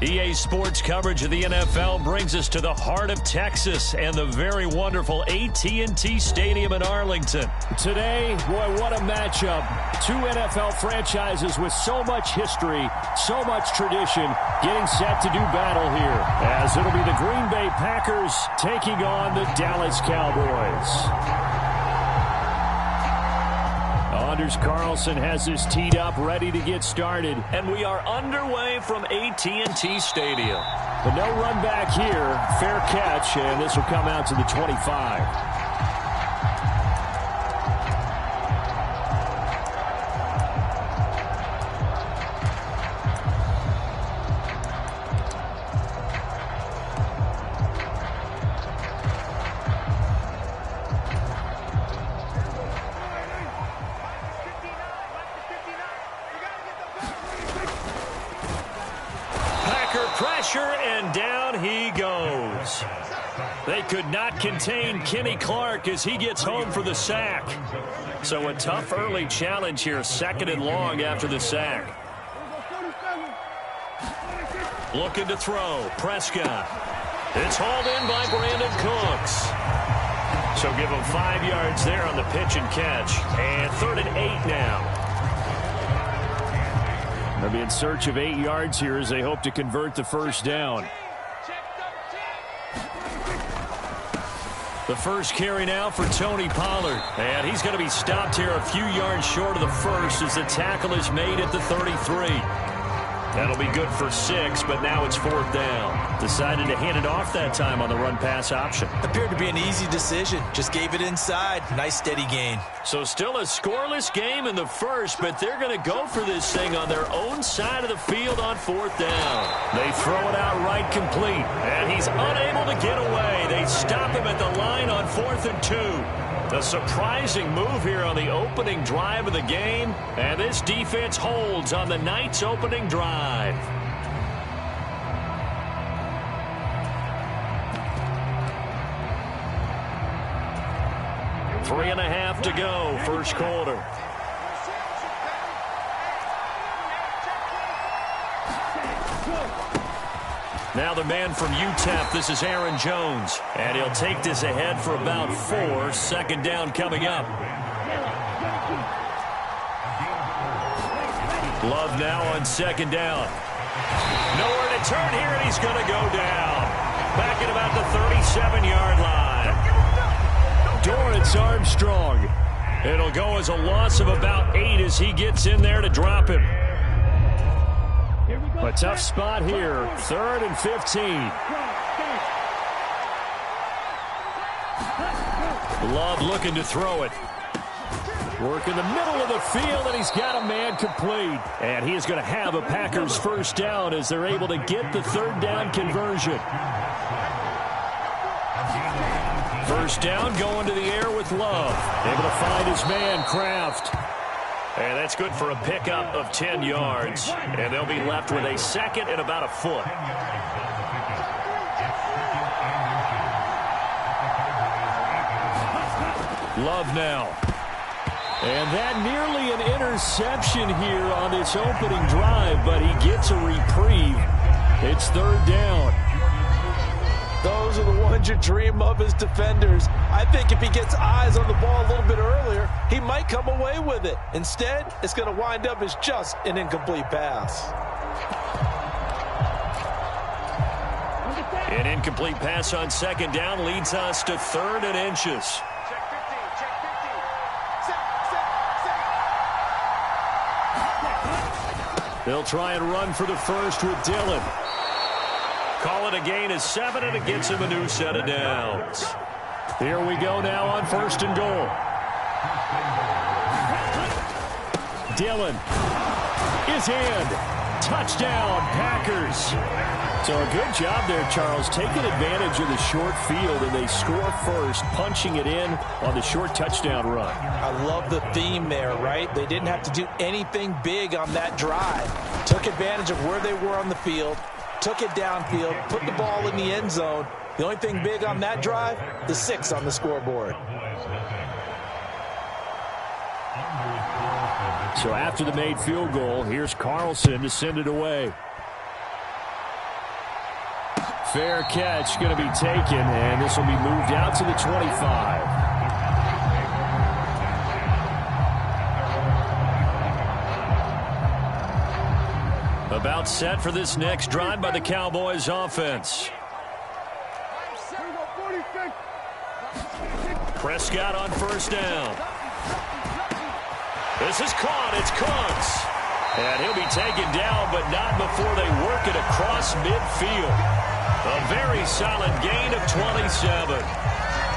EA Sports coverage of the NFL brings us to the heart of Texas and the very wonderful AT&T Stadium in Arlington. Today, boy, what a matchup. Two NFL franchises with so much history, so much tradition, getting set to do battle here. As it'll be the Green Bay Packers taking on the Dallas Cowboys. Anders Carlson has this teed up, ready to get started. And we are underway from AT&T Stadium. But no run back here. Fair catch, and this will come out to the 25. And down he goes. They could not contain Kenny Clark as he gets home for the sack. So a tough early challenge here, 2nd and long after the sack. Looking to throw, Prescott. It's hauled in by Brandon Cooks. So give him 5 yards there on the pitch and catch. And 3rd and 8 now. They'll be in search of 8 yards here as they hope to convert the first down. The first carry now for Tony Pollard. And he's going to be stopped here a few yards short of the first as the tackle is made at the 33. That'll be good for 6, but now it's 4th down. Decided to hand it off that time on the run-pass option. Appeared to be an easy decision. Just gave it inside. Nice steady gain. So still a scoreless game in the first, but they're going to go for this thing on their own side of the field on 4th down. They throw it out right complete, and he's unable to get away. They stop him at the line on 4th and 2. A surprising move here on the opening drive of the game, and this defense holds on the night's opening drive. Three and a half to go, first quarter. Now the man from UTEP, this is Aaron Jones. And he'll take this ahead for about 4. 2nd down coming up. Love now on 2nd down. Nowhere to turn here, and he's going to go down. Back at about the 37-yard line. Dorrance Armstrong. It'll go as a loss of about 8 as he gets in there to drop him. A tough spot here. 3rd and 15. Love looking to throw it. Work in the middle of the field, and he's got a man complete. And he is going to have a Packers first down as they're able to get the 3rd down conversion. First down going to the air with Love. Able to find his man, Kraft. And that's good for a pickup of 10 yards. And they'll be left with a 2nd and about a foot. Love now. And that nearly an interception here on this opening drive, but he gets a reprieve. It's 3rd down. Those are the ones you dream of as defenders. I think if he gets eyes on the ball a little bit earlier, he might come away with it. Instead, it's going to wind up as just an incomplete pass. An incomplete pass on 2nd down leads us to 3rd and inches. They'll try and run for the first with Dillon. Call it a gain of 7, and it gets him a new set of downs. Here we go now on 1st and goal. Dillon is in. Touchdown, Packers. So a good job there, Charles, taking advantage of the short field, and they score first, punching it in on the short touchdown run. I love the theme there, right? They didn't have to do anything big on that drive. Took advantage of where they were on the field, took it downfield, put the ball in the end zone. The only thing big on that drive, the 6 on the scoreboard. So after the made field goal, here's Carlson to send it away. Fair catch going to be taken, and this will be moved out to the 25. About set for this next drive by the Cowboys offense. Prescott on first down. This is caught. It's Kuntz. And he'll be taken down, but not before they work it across midfield. A very solid gain of 27.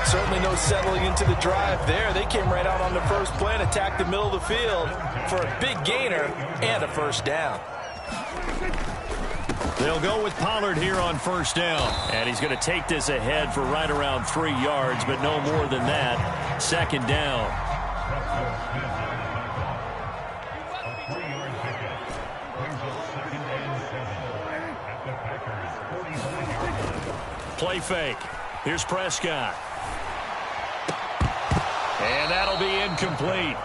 Certainly no settling into the drive there. They came right out on the first play and attacked the middle of the field for a big gainer and a first down. They'll go with Pollard here on first down. And he's going to take this ahead for right around 3 yards, but no more than that. Second down. Play fake. Here's Prescott. And that'll be incomplete.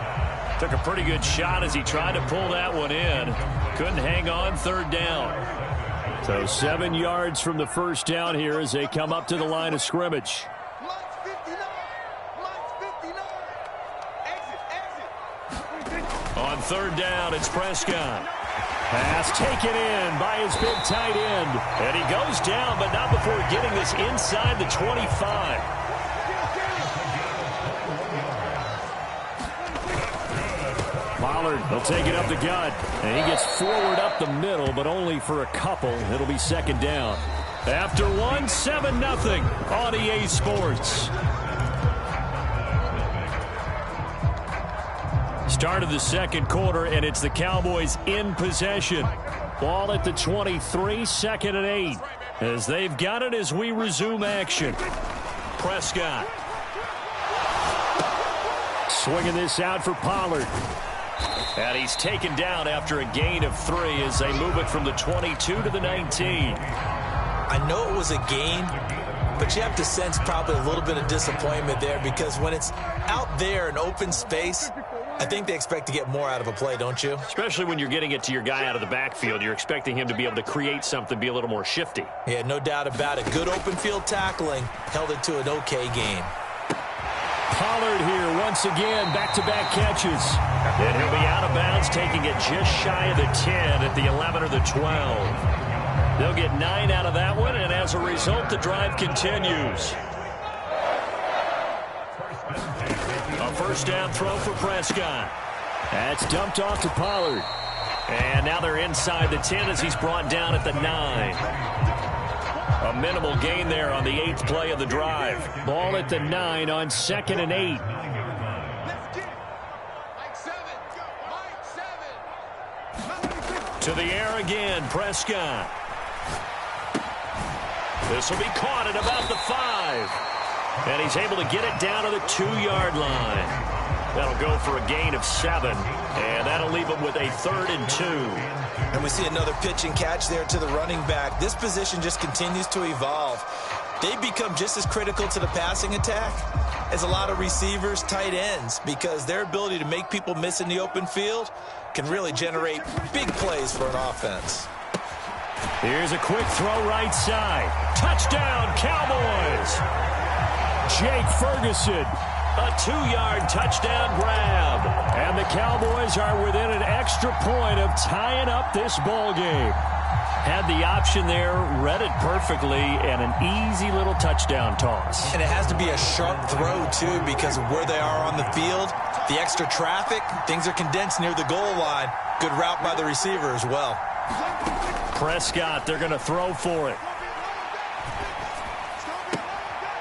Took a pretty good shot as he tried to pull that one in. Couldn't hang on, third down. So 7 yards from the first down here as they come up to the line of scrimmage. On third down, it's Prescott. Pass taken in by his big tight end. And he goes down, but not before getting this inside the 25. Pollard will take it up the gut. And he gets forward up the middle, but only for a couple. It'll be second down. After one, 7-0 on EA Sports. Start of the second quarter, and it's the Cowboys in possession. Ball at the 23, second and 8. As they've got it as we resume action. Prescott. Swinging this out for Pollard. And he's taken down after a gain of 3 as they move it from the 22 to the 19. I know it was a gain, but you have to sense probably a little bit of disappointment there because when it's out there in open space, I think they expect to get more out of a play, don't you? Especially when you're getting it to your guy out of the backfield. You're expecting him to be able to create something, be a little more shifty. Yeah, no doubt about it. Good open field tackling held it to an okay game. Pollard here once again, back-to-back catches. And he'll be out of bounds, taking it just shy of the 10 at the 11 or the 12. They'll get 9 out of that one, and as a result, the drive continues. A first down throw for Prescott. That's dumped off to Pollard. And now they're inside the 10 as he's brought down at the 9. A minimal gain there on the 8th play of the drive. Ball at the 9 on second and 8. To the air again, Prescott. This will be caught at about the 5. And he's able to get it down to the 2-yard line. That'll go for a gain of 7. And that'll leave him with a 3rd and 2. And we see another pitch and catch there to the running back. This position just continues to evolve. They become just as critical to the passing attack as a lot of receivers, tight ends, because their ability to make people miss in the open field can really generate big plays for an offense. Here's a quick throw right side. Touchdown, Cowboys! Jake Ferguson. A 2-yard touchdown grab. And the Cowboys are within an extra point of tying up this ball game. Had the option there, read it perfectly, and an easy little touchdown toss. And it has to be a sharp throw, too, because of where they are on the field. The extra traffic, things are condensed near the goal line. Good route by the receiver as well. Prescott, they're going to throw for it.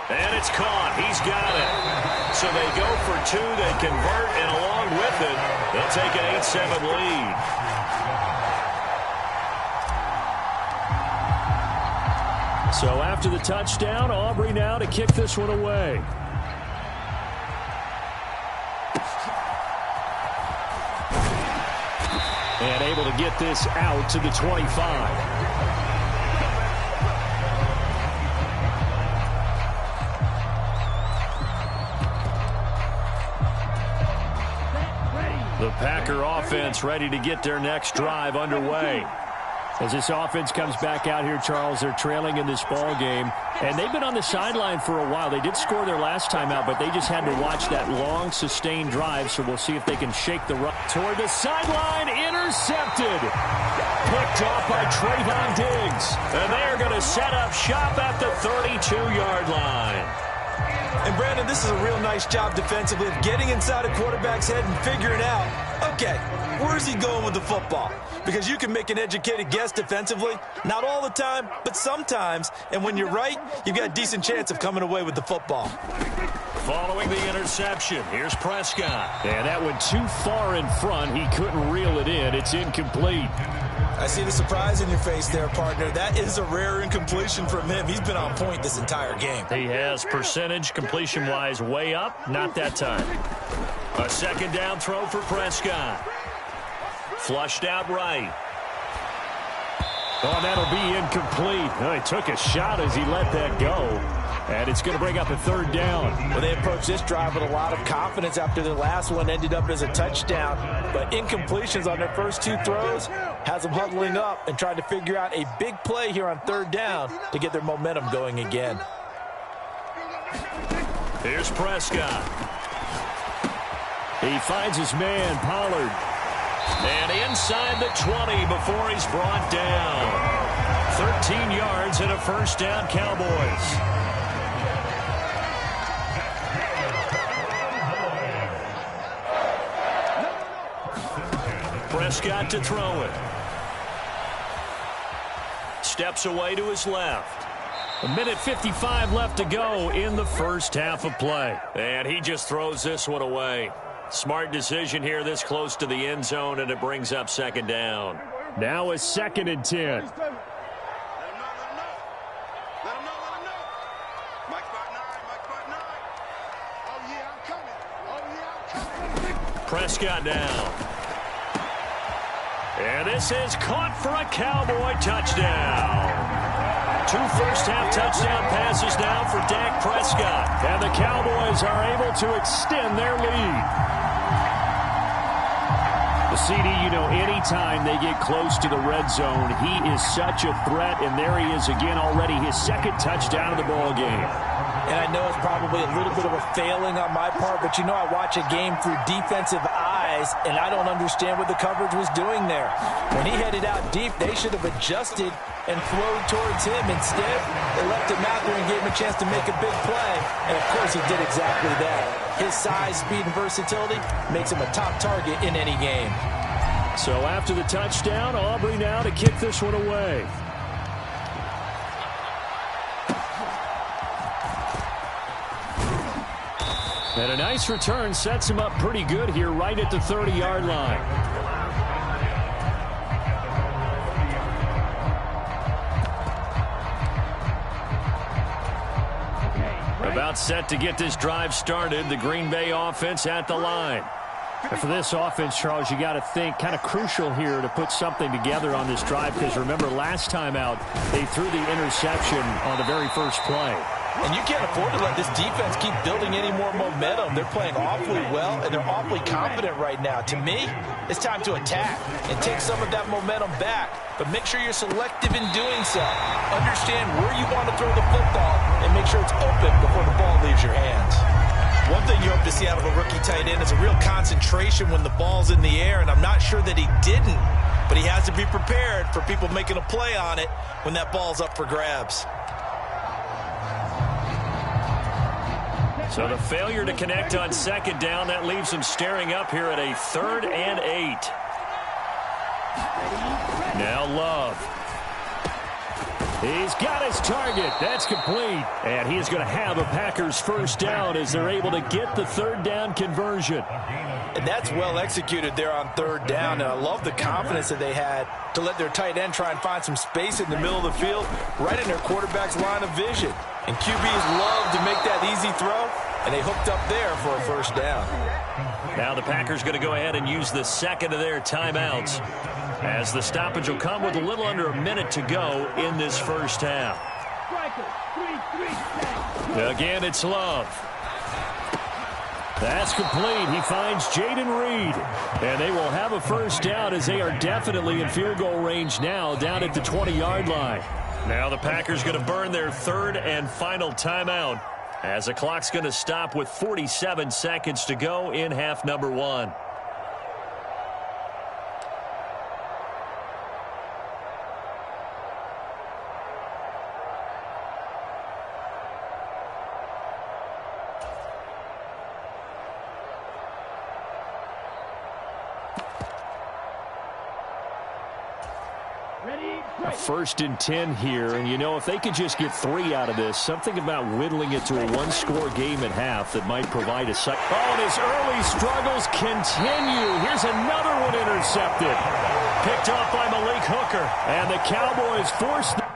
And it's caught. He's got it. So they go for 2. They convert, and along with it, they'll take an 8-7 lead. So after the touchdown, Aubrey now to kick this one away. And able to get this out to the 25. The Packer offense ready to get their next drive underway. As this offense comes back out here, Charles, they're trailing in this ball game, and they've been on the sideline for a while. They did score their last time out, but they just had to watch that long, sustained drive, so we'll see if they can shake the run. Toward the sideline, intercepted. Picked off by Trayvon Diggs. And they're going to set up shop at the 32-yard line. And, Brandon, this is a real nice job defensively of getting inside a quarterback's head and figuring out, okay, where's he going with the football? Because you can make an educated guess defensively. Not all the time, but sometimes. And when you're right, you've got a decent chance of coming away with the football. Following the interception, here's Prescott. And that went too far in front. He couldn't reel it in. It's incomplete. I see the surprise in your face there, partner. That is a rare incompletion from him. He's been on point this entire game. He has percentage completion-wise way up. Not that time. A second down throw for Prescott. Flushed out right. Oh, that'll be incomplete. Oh, he took a shot as he let that go. And it's going to bring up a third down. Well, they approached this drive with a lot of confidence after their last one ended up as a touchdown. But incompletions on their first two throws has them huddling up and trying to figure out a big play here on third down to get their momentum going again. Here's Prescott. He finds his man, Pollard. And inside the 20 before he's brought down. 13 yards and a first down, Cowboys. Prescott to throw it. Steps away to his left. 1:55 left to go in the first half of play. And he just throws this one away. Smart decision here this close to the end zone, and it brings up second down. Now a 2nd and 10. Prescott down. And this is caught for a Cowboy touchdown. 2 first-half touchdown passes now for Dak Prescott. And the Cowboys are able to extend their lead. The CD, you know, anytime they get close to the red zone, he is such a threat, and there he is again already, his 2nd touchdown of the ball game. And I know it's probably a little bit of a failing on my part, but you know I watch a game through defensive eyes, and I don't understand what the coverage was doing there. When he headed out deep, they should have adjusted and flowed towards him. Instead, they left him out there and gave him a chance to make a big play. And, of course, he did exactly that. His size, speed, and versatility makes him a top target in any game. So after the touchdown, Aubrey now to kick this one away. And a nice return sets him up pretty good here right at the 30-yard line. About set to get this drive started, the Green Bay offense at the line. And for this offense, Charles, you got to think kind of crucial here to put something together on this drive, because remember last time out they threw the interception on the very first play. And you can't afford to let this defense keep building any more momentum. They're playing awfully well, and they're awfully confident right now. To me, it's time to attack and take some of that momentum back. But make sure you're selective in doing so. Understand where you want to throw the football and make sure it's open before the ball leaves your hands. One thing you hope to see out of a rookie tight end is a real concentration when the ball's in the air, and I'm not sure that he didn't. But he has to be prepared for people making a play on it when that ball's up for grabs. So the failure to connect on second down, that leaves him staring up here at a 3rd and 8. Now Love. He's got his target. That's complete. And he is going to have a Packers first down as they're able to get the 3rd down conversion. And that's well executed there on 3rd down. And I love the confidence that they had to let their tight end try and find some space in the middle of the field, right in their quarterback's line of vision. And QBs love to make that easy throw, and they hooked up there for a first down. Now the Packers going to go ahead and use the 2nd of their timeouts, as the stoppage will come with a little under a minute to go in this first half. Again, it's Love. That's complete. He finds Jaden Reed. And they will have a first down as they are definitely in field goal range now down at the 20-yard line. Now the Packers going to burn their third and final timeout as the clock's going to stop with 47 seconds to go in half number one. A 1st and 10 here, and you know, if they could just get 3 out of this, something about whittling it to a one-score game at half that might provide a second. Oh, and his early struggles continue. Here's another one intercepted. Picked off by Malik Hooker, and the Cowboys force the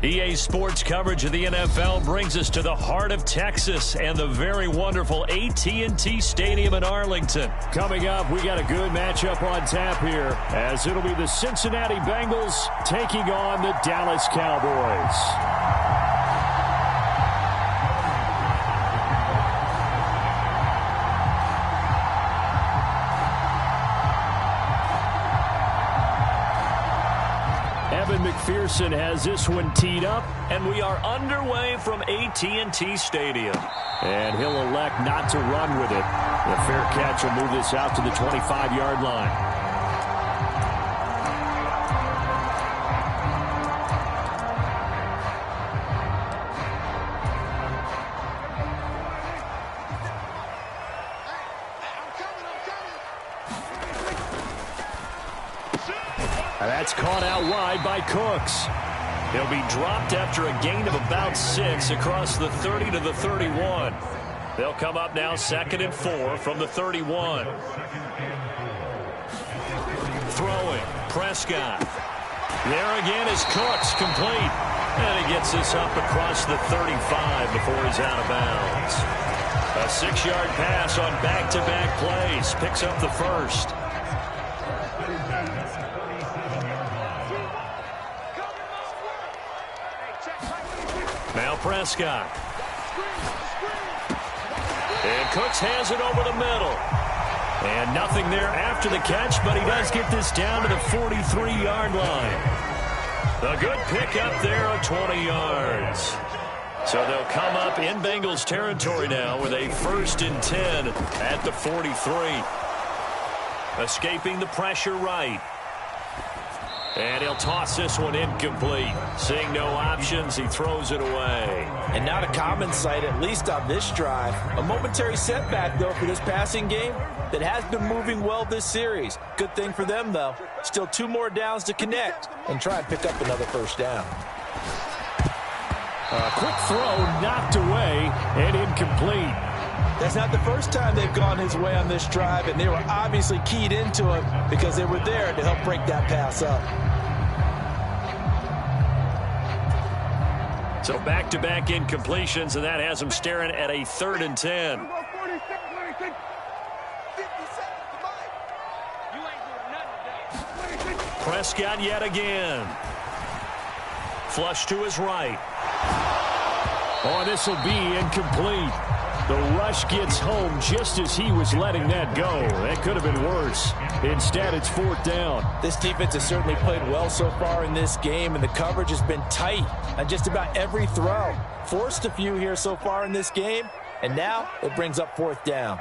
EA Sports coverage of the NFL brings us to the heart of Texas and the very wonderful AT&T Stadium in Arlington. Coming up, we got a good matchup on tap here as it'll be the Cincinnati Bengals taking on the Dallas Cowboys. McPherson has this one teed up, and we are underway from AT&T Stadium. And he'll elect not to run with it. The fair catch will move this out to the 25-yard line. That's caught out wide by Cooks. He'll be dropped after a gain of about 6 across the 30 to the 31. They'll come up now 2nd and 4 from the 31. Throwing, Prescott. There again is Cooks, complete. And he gets this up across the 35 before he's out of bounds. A 6-yard pass on back-to-back plays. Picks up the first. Now Prescott. And Cooks has it over the middle. And nothing there after the catch, but he does get this down to the 43-yard line. A good pickup there of 20 yards. So they'll come up in Bengals territory now with a 1st and 10 at the 43. Escaping the pressure right. And he'll toss this one incomplete. Seeing no options, he throws it away. And not a common sight, at least on this drive. A momentary setback, though, for this passing game that has been moving well this series. Good thing for them, though. Still 2 more downs to connect and try and pick up another first down. A quick throw knocked away and incomplete. That's not the first time they've gone his way on this drive, and they were obviously keyed into him because they were there to help break that pass up. So back-to-back incompletions, and that has them staring at a 3rd and 10. Prescott yet again. Flush to his right. Oh, this will be incomplete. The rush gets home just as he was letting that go. That could have been worse. Instead, it's 4th down. This defense has certainly played well so far in this game, and the coverage has been tight on just about every throw. Forced a few here so far in this game, and now it brings up 4th down.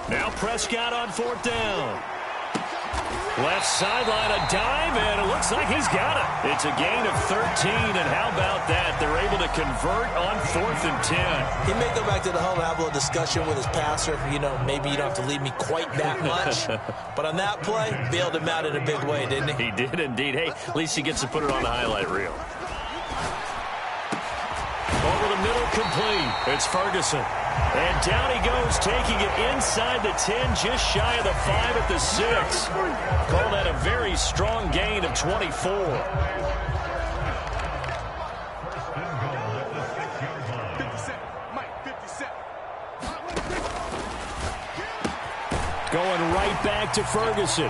Now Prescott on 4th down. Left sideline, a dime, and it looks like he's got it. It's a gain of 13, and how about that? They're able to convert on 4th and 10. He may go back to the home and have a little discussion with his passer. You know, maybe you don't have to leave me quite that much. But on that play, bailed him out in a big way, didn't he? He did indeed. Hey, at least he gets to put it on the highlight reel. Over the middle, complete. It's Ferguson. And down he goes, taking it inside the 10, just shy of the 5 at the 6. Call that a very strong gain of 24. Going right back to Ferguson.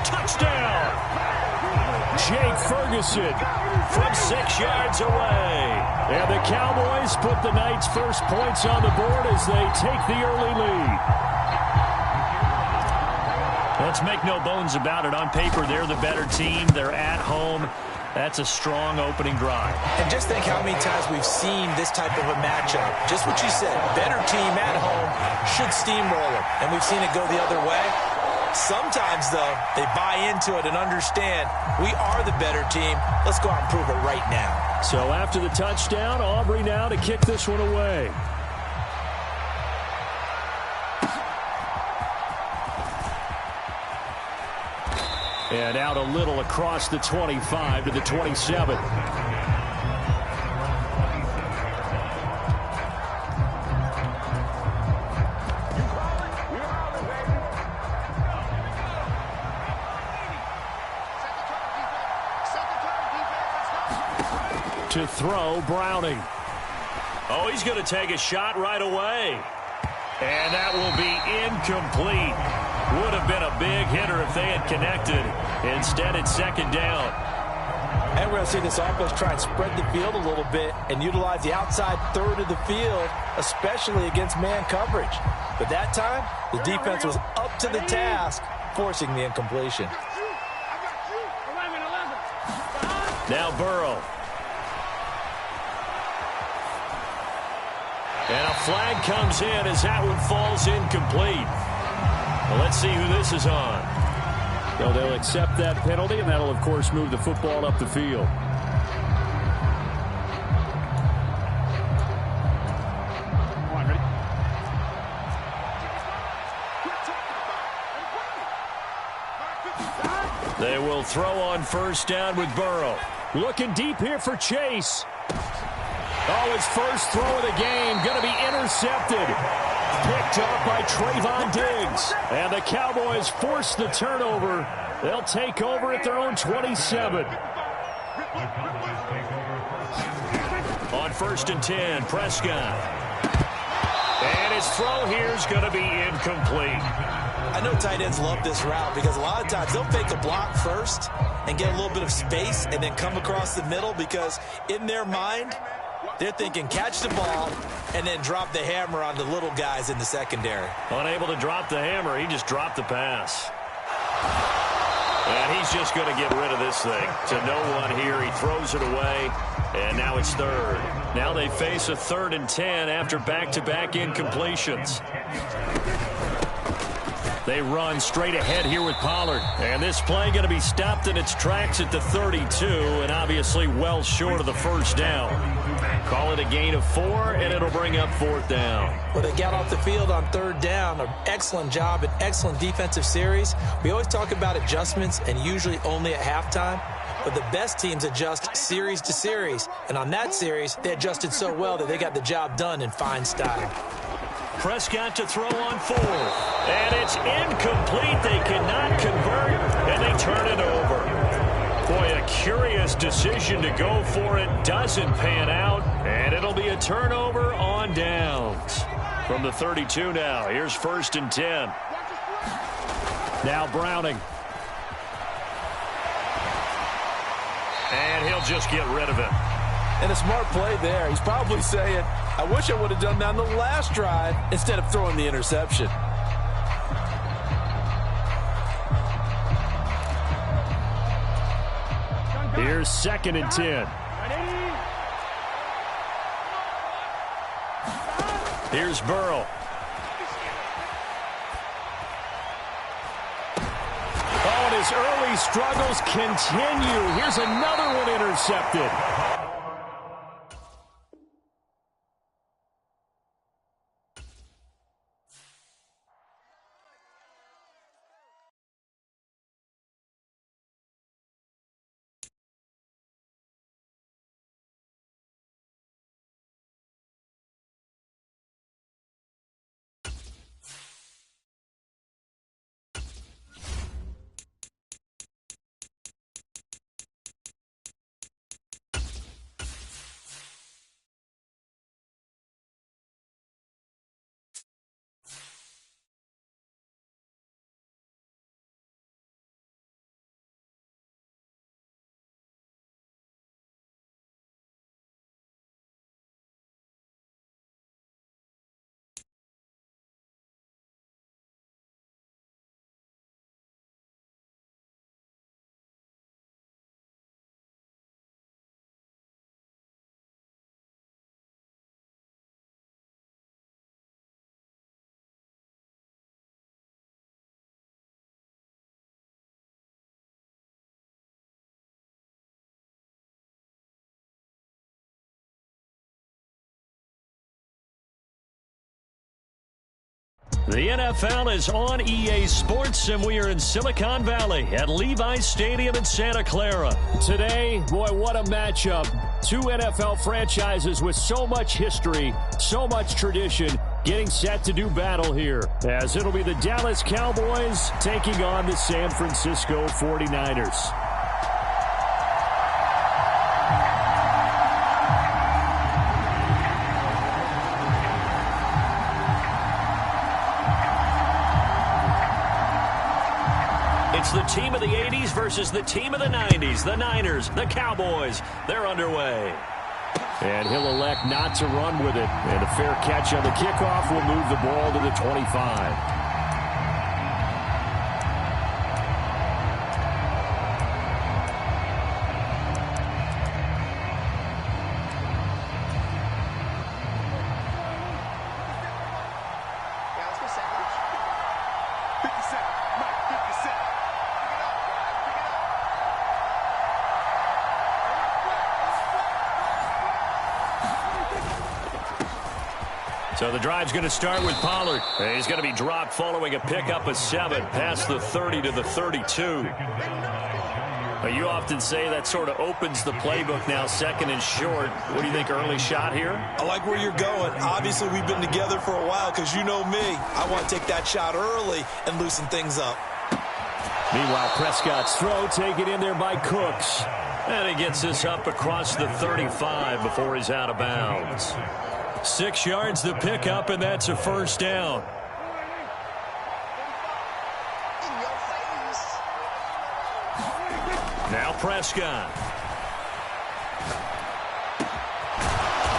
Touchdown! Jake Ferguson From 6 yards away. And the Cowboys put the night's first points on the board as they take the early lead. Let's make no bones about it. On paper, they're the better team. They're at home. That's a strong opening drive. And just think how many times we've seen this type of a matchup. Just what you said, better team at home should steamroll them. And we've seen it go the other way. Sometimes, though, they buy into it and understand we are the better team. Let's go out and prove it right now. So after the touchdown, Aubrey now to kick this one away. And out a little across the 25 to the 27. To throw, Browning. Oh, he's going to take a shot right away. And that will be incomplete. Would have been a big hitter if they had connected. Instead, it's 2nd down. And we're going to see this offense try and spread the field a little bit and utilize the outside 3rd of the field, especially against man coverage. But that time, the defense was up to the task, forcing the incompletion. Now Burrow. And a flag comes in as that one falls incomplete. Well, let's see who this is on. Well, they'll accept that penalty, and that'll, of course, move the football up the field. They will throw on 1st down with Burrow. Looking deep here for Chase. Oh, his first throw of the game going to be intercepted. Picked up by Trayvon Diggs. And the Cowboys force the turnover. They'll take over at their own 27. On 1st and 10, Prescott. And his throw here is going to be incomplete. I know tight ends love this route because a lot of times they'll fake a block first and get a little bit of space and then come across the middle because in their mind, they're thinking catch the ball and then drop the hammer on the little guys in the secondary. Unable to drop the hammer, he just dropped the pass. And he's just going to get rid of this thing. To no one here, he throws it away, and now it's 3rd. Now they face a 3rd and 10 after back-to-back incompletions. They run straight ahead here with Pollard. And this play going to be stopped in its tracks at the 32, and obviously well short of the 1st down. Call it a gain of 4, and it'll bring up 4th down. Well, they got off the field on 3rd down. An excellent job, an excellent defensive series. We always talk about adjustments, and usually only at halftime. But the best teams adjust series to series. And on that series, they adjusted so well that they got the job done in fine style. Prescott to throw on 4th. And it's incomplete. They cannot convert, and they turn it over. Boy, a curious decision to go for it. Doesn't pan out, and it'll be a turnover on downs. From the 32 now, here's 1st and 10. Now Browning. And he'll just get rid of it. And a smart play there. He's probably saying, I wish I would have done that on the last drive instead of throwing the interception. Here's 2nd and 10. Here's Burrow. Oh, and his early struggles continue. Here's another one intercepted. The NFL is on EA Sports, and we are in Silicon Valley at Levi's Stadium in Santa Clara. Today, boy, what a matchup. 2 NFL franchises with so much history, so much tradition, getting set to do battle here, as it'll be the Dallas Cowboys taking on the San Francisco 49ers. It's the team of the 80s versus the team of the 90s. The Niners, the Cowboys, they're underway. And he'll elect not to run with it. And a fair catch on the kickoff will move the ball to the 25. So the drive's going to start with Pollard. He's going to be dropped following a pickup of 7 past the 30 to the 32. You often say that sort of opens the playbook now, 2nd and short. What do you think, early shot here? I like where you're going. Obviously, we've been together for a while because you know me. I want to take that shot early and loosen things up. Meanwhile, Prescott's throw taken in there by Cooks. And he gets this up across the 35 before he's out of bounds. 6 yards the pickup, and that's a 1st down. Now Prescott.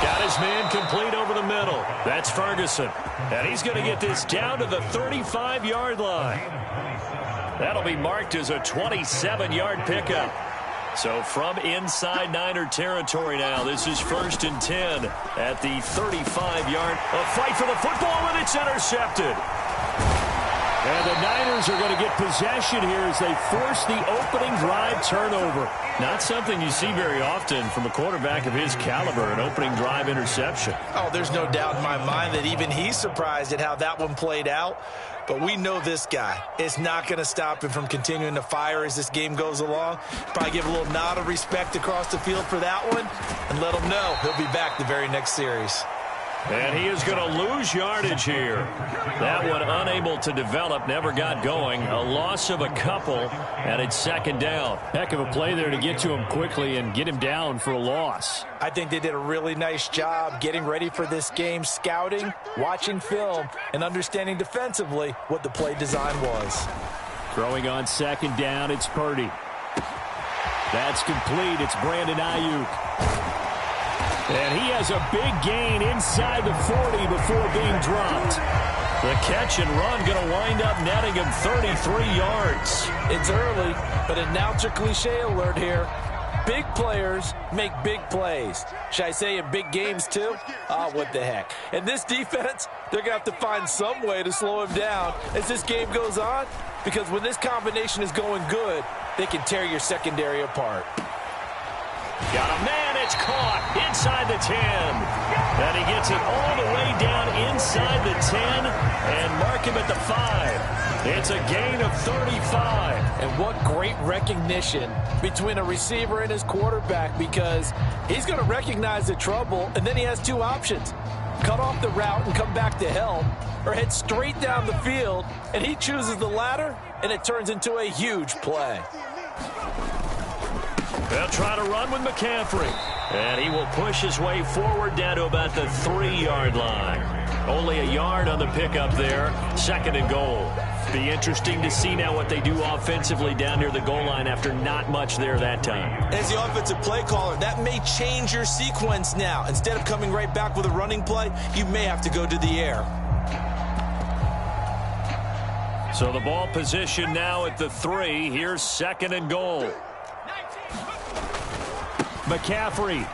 Got his man complete over the middle. That's Ferguson. And he's going to get this down to the 35-yard line. That'll be marked as a 27-yard pickup. So from inside Niner territory now, this is 1st and 10 at the 35-yard. A fight for the football, and it's intercepted. And the Niners are going to get possession here as they force the opening drive turnover. Not something you see very often from a quarterback of his caliber, an opening drive interception. Oh, there's no doubt in my mind that even he's surprised at how that one played out. But we know this guy is not going to stop him from continuing to fire as this game goes along. Probably give a little nod of respect across the field for that one and let him know he'll be back the very next series. And he is going to lose yardage here. That one unable to develop, never got going. A loss of a couple, and it's second down. Heck of a play there to get to him quickly and get him down for a loss. I think they did a really nice job getting ready for this game, scouting, watching film, and understanding defensively what the play design was. Throwing on second down, it's Purdy. That's complete. It's Brandon Ayuk. And he has a big gain inside the 40 before being dropped. The catch and run going to wind up netting him 33 yards. It's early, but announcer cliche alert here. Big players make big plays. Should I say in big games too? What the heck. And this defense, they're going to have to find some way to slow him down as this game goes on, because when this combination is going good, they can tear your secondary apart. Got a man, it's caught inside the 10. And he gets it all the way down inside the 10 and mark him at the 5. It's a gain of 35. And what great recognition between a receiver and his quarterback, because he's going to recognize the trouble, and then he has two options. Cut off the route and come back to help, or head straight down the field, and he chooses the latter, and it turns into a huge play. They'll try to run with McCaffrey. And he will push his way forward down to about the 3-yard line. Only a yard on the pickup there. Second and goal. Be interesting to see now what they do offensively down near the goal line after not much there that time. As the offensive play caller, that may change your sequence now. Instead of coming right back with a running play, you may have to go to the air. So the ball position now at the 3. Here's second and goal. McCaffrey.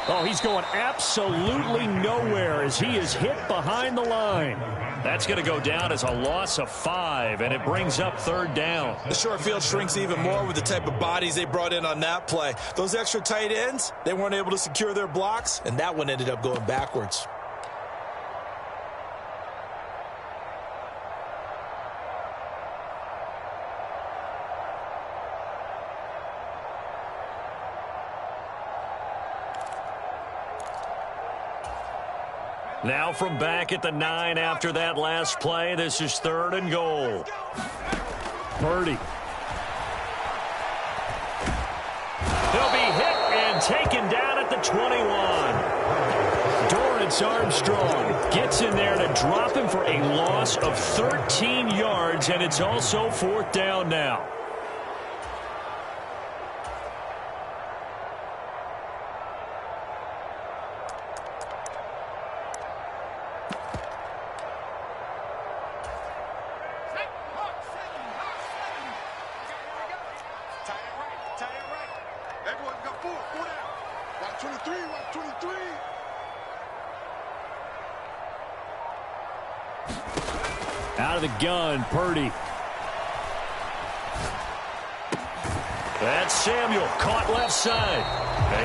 Oh, he's going absolutely nowhere as he is hit behind the line. That's going to go down as a loss of 5, and it brings up third down. The short field shrinks even more with the type of bodies they brought in on that play. Those extra tight ends, they weren't able to secure their blocks, and that one ended up going backwards. Now from back at the 9 after that last play, this is third and goal. Purdy. He'll be hit and taken down at the 21. Dorrance Armstrong gets in there to drop him for a loss of 13 yards, and it's also fourth down now. Out of the gun, Purdy. That's Samuel, caught left side.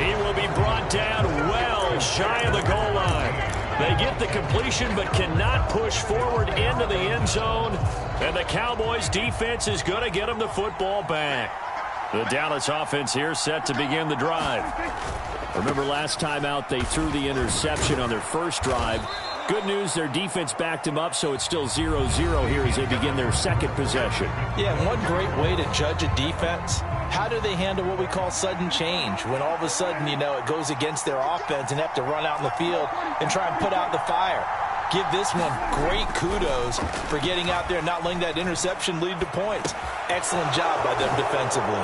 He will be brought down well shy of the goal line. They get the completion but cannot push forward into the end zone. And the Cowboys defense is going to get them the football back. The Dallas offense here set to begin the drive. Remember last time out they threw the interception on their first drive. Good news, their defense backed him up, so it's still 0-0 here as they begin their second possession. Yeah, one great way to judge a defense, how do they handle what we call sudden change? When all of a sudden, you know, it goes against their offense and have to run out in the field and try and put out the fire. Give this one great kudos for getting out there and not letting that interception lead to points. Excellent job by them defensively.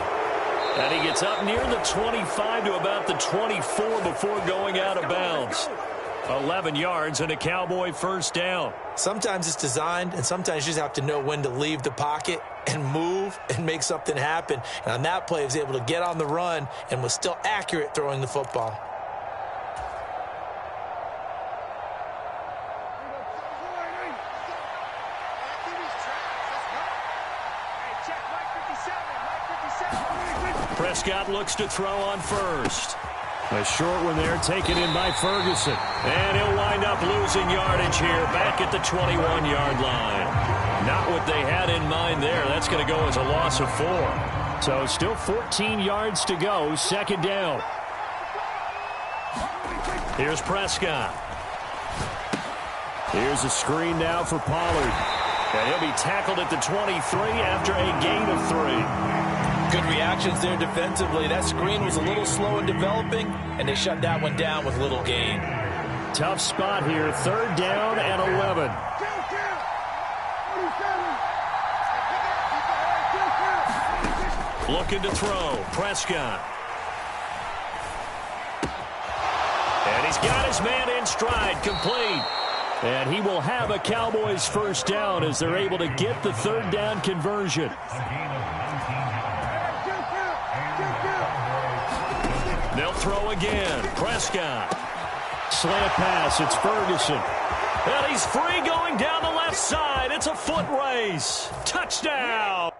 And he gets up near the 25 to about the 24 before going out of bounds. 11 yards and a Cowboy first down. Sometimes it's designed, and sometimes you just have to know when to leave the pocket and move and make something happen. And on that play, he was able to get on the run and was still accurate throwing the football. Prescott looks to throw on first. A short one there taken in by Ferguson. And he'll wind up losing yardage here back at the 21-yard line. Not what they had in mind there. That's going to go as a loss of 4. So still 14 yards to go. Second down. Here's Prescott. Here's a screen now for Pollard. And he'll be tackled at the 23 after a gain of 3. Good reactions there defensively. That screen was a little slow in developing, and they shut that one down with little gain. Tough spot here. Third down and 11. Looking to throw. Prescott. And he's got his man in stride. Complete. And he will have a Cowboys first down as they're able to get the third down conversion. They'll throw again. Prescott. Slant pass. It's Ferguson. And he's free going down the left side. It's a foot race. Touchdown.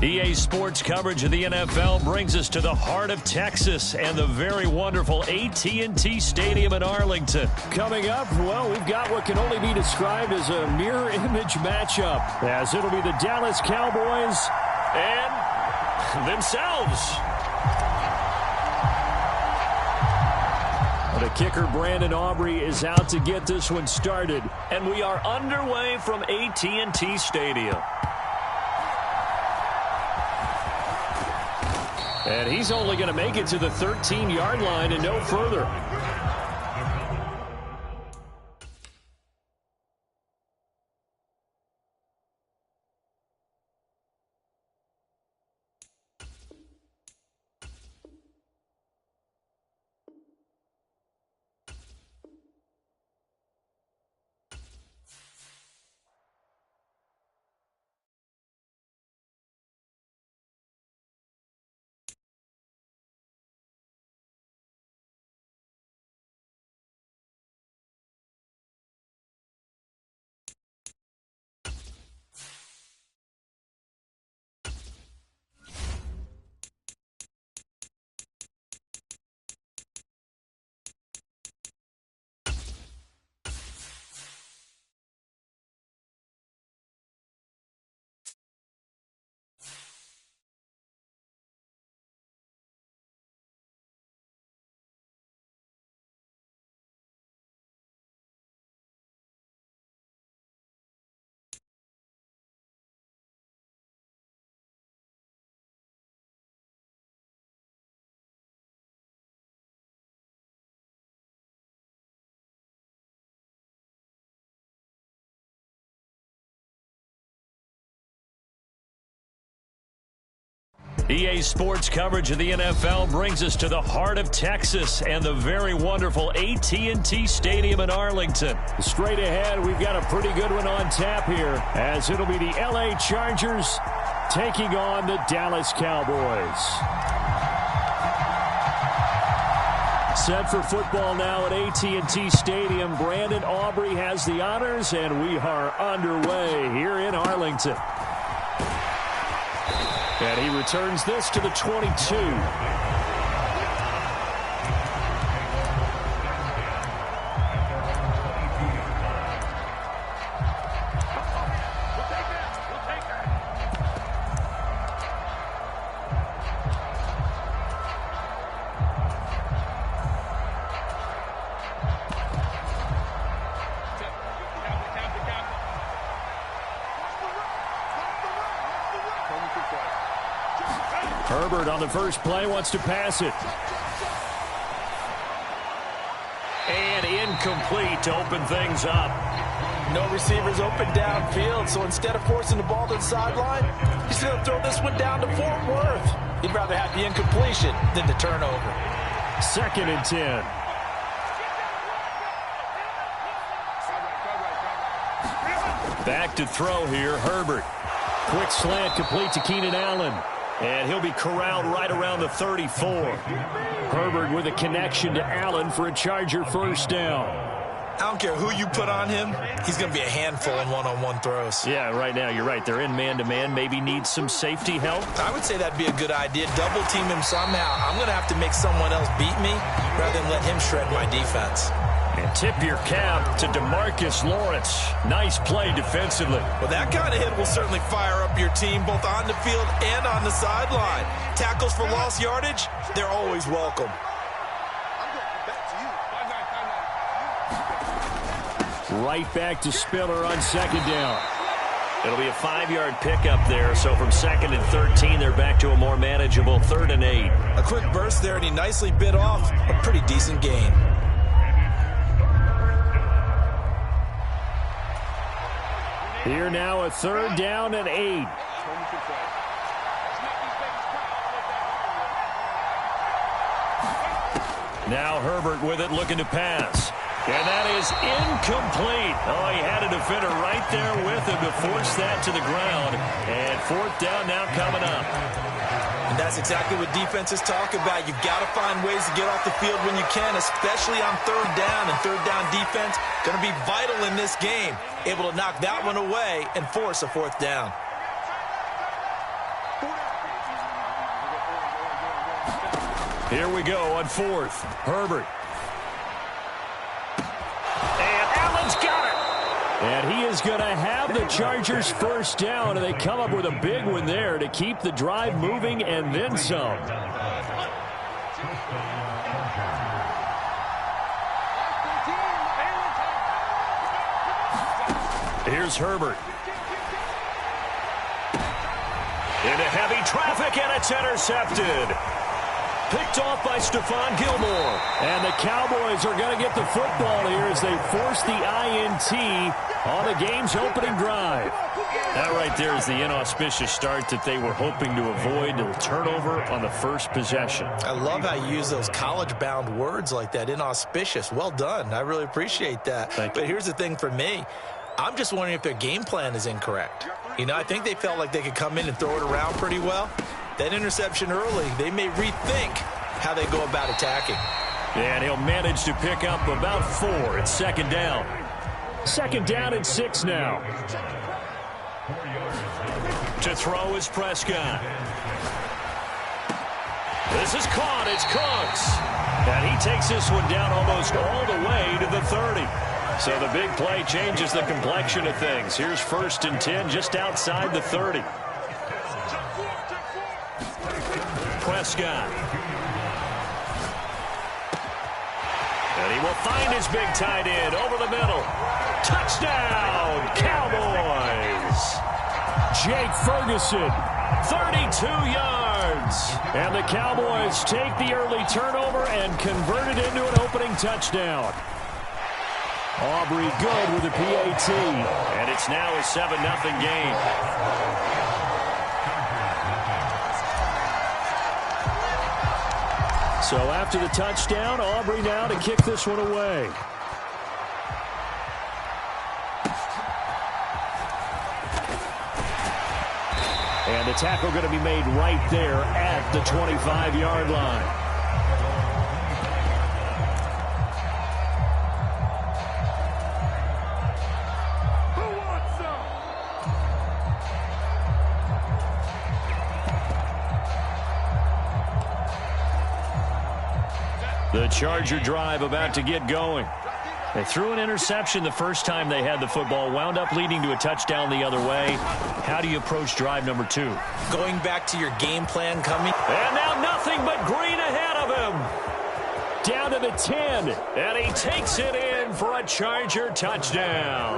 EA Sports coverage of the NFL brings us to the heart of Texas and the very wonderful AT&T Stadium in Arlington. Coming up, well, we've got what can only be described as a mirror image matchup, as it'll be the Dallas Cowboys and themselves. The kicker, Brandon Aubrey, is out to get this one started. And we are underway from AT&T Stadium. And he's only going to make it to the 13-yard line and no further. EA Sports coverage of the NFL brings us to the heart of Texas and the very wonderful AT&T Stadium in Arlington. Straight ahead, we've got a pretty good one on tap here, as it'll be the LA Chargers taking on the Dallas Cowboys. Set for football now at AT&T Stadium. Brandon Aubrey has the honors, and we are underway here in Arlington. And he returns this to the 22. Herbert on the first play wants to pass it. And incomplete to open things up. No receivers open downfield, so instead of forcing the ball to the sideline, he's going to throw this one down to Fort Worth. He'd rather have the incompletion than the turnover. 2nd and 10. Back to throw here, Herbert. Quick slant complete to Keenan Allen. And he'll be corralled right around the 34. Herbert with a connection to Allen for a Charger first down. I don't care who you put on him, he's going to be a handful in one-on-one throws. Yeah, right now, you're right. They're in man-to-man. Maybe need some safety help. I would say that'd be a good idea. Double team him somehow. I'm going to have to make someone else beat me rather than let him shred my defense. And tip your cap to DeMarcus Lawrence. Nice play defensively. Well, that kind of hit will certainly fire up your team both on the field and on the sideline. Tackles for lost yardage, they're always welcome. Right back to Spiller on 2nd down. It'll be a 5-yard pickup there. So from 2nd and 13, they're back to a more manageable 3rd and 8. A quick burst there, and he nicely bit off a pretty decent gain. Here now a 3rd down and 8. Now Herbert with it, looking to pass. And that is incomplete. Oh, he had a defender right there with him to force that to the ground. And 4th down now coming up. And that's exactly what defenses talk about. You've got to find ways to get off the field when you can, especially on 3rd down. And 3rd down defense going to be vital in this game. Able to knock that one away and force a 4th down. Here we go on 4th. Herbert. And he is going to have the Chargers first down, and they come up with a big one there to keep the drive moving and then some. Here's Herbert. Into heavy traffic, and it's intercepted. Picked off by Stephon Gilmore. And the Cowboys are going to get the football here as they force the INT on the game's opening drive. That right there is the inauspicious start that they were hoping to avoid, a turnover on the first possession. I love how you use those college-bound words like that, inauspicious. Well done. I really appreciate that. But here's the thing for me. I'm just wondering if their game plan is incorrect. You know, I think they felt like they could come in and throw it around pretty well. That interception early, they may rethink how they go about attacking. And he'll manage to pick up about 4 at 2nd down. 2nd down and 6 now. To throw is Prescott. This is caught. It's Cooks. And he takes this one down almost all the way to the 30. So the big play changes the complexion of things. Here's 1st and 10 just outside the 30. Prescott. And he will find his big tight end over the middle. Touchdown, Cowboys. Jake Ferguson, 32 yards. And the Cowboys take the early turnover and convert it into an opening touchdown. Aubrey good with the PAT. And it's now a 7-0 game. So after the touchdown, Aubrey now to kick this one away. And the tackle going to be made right there at the 25-yard line. The Charger drive about to get going. They threw an interception the first time they had the football, wound up leading to a touchdown the other way. How do you approach drive number 2? Going back to your game plan coming. And now nothing but green ahead of him. Down to the 10. And he takes it in. in for a Charger touchdown.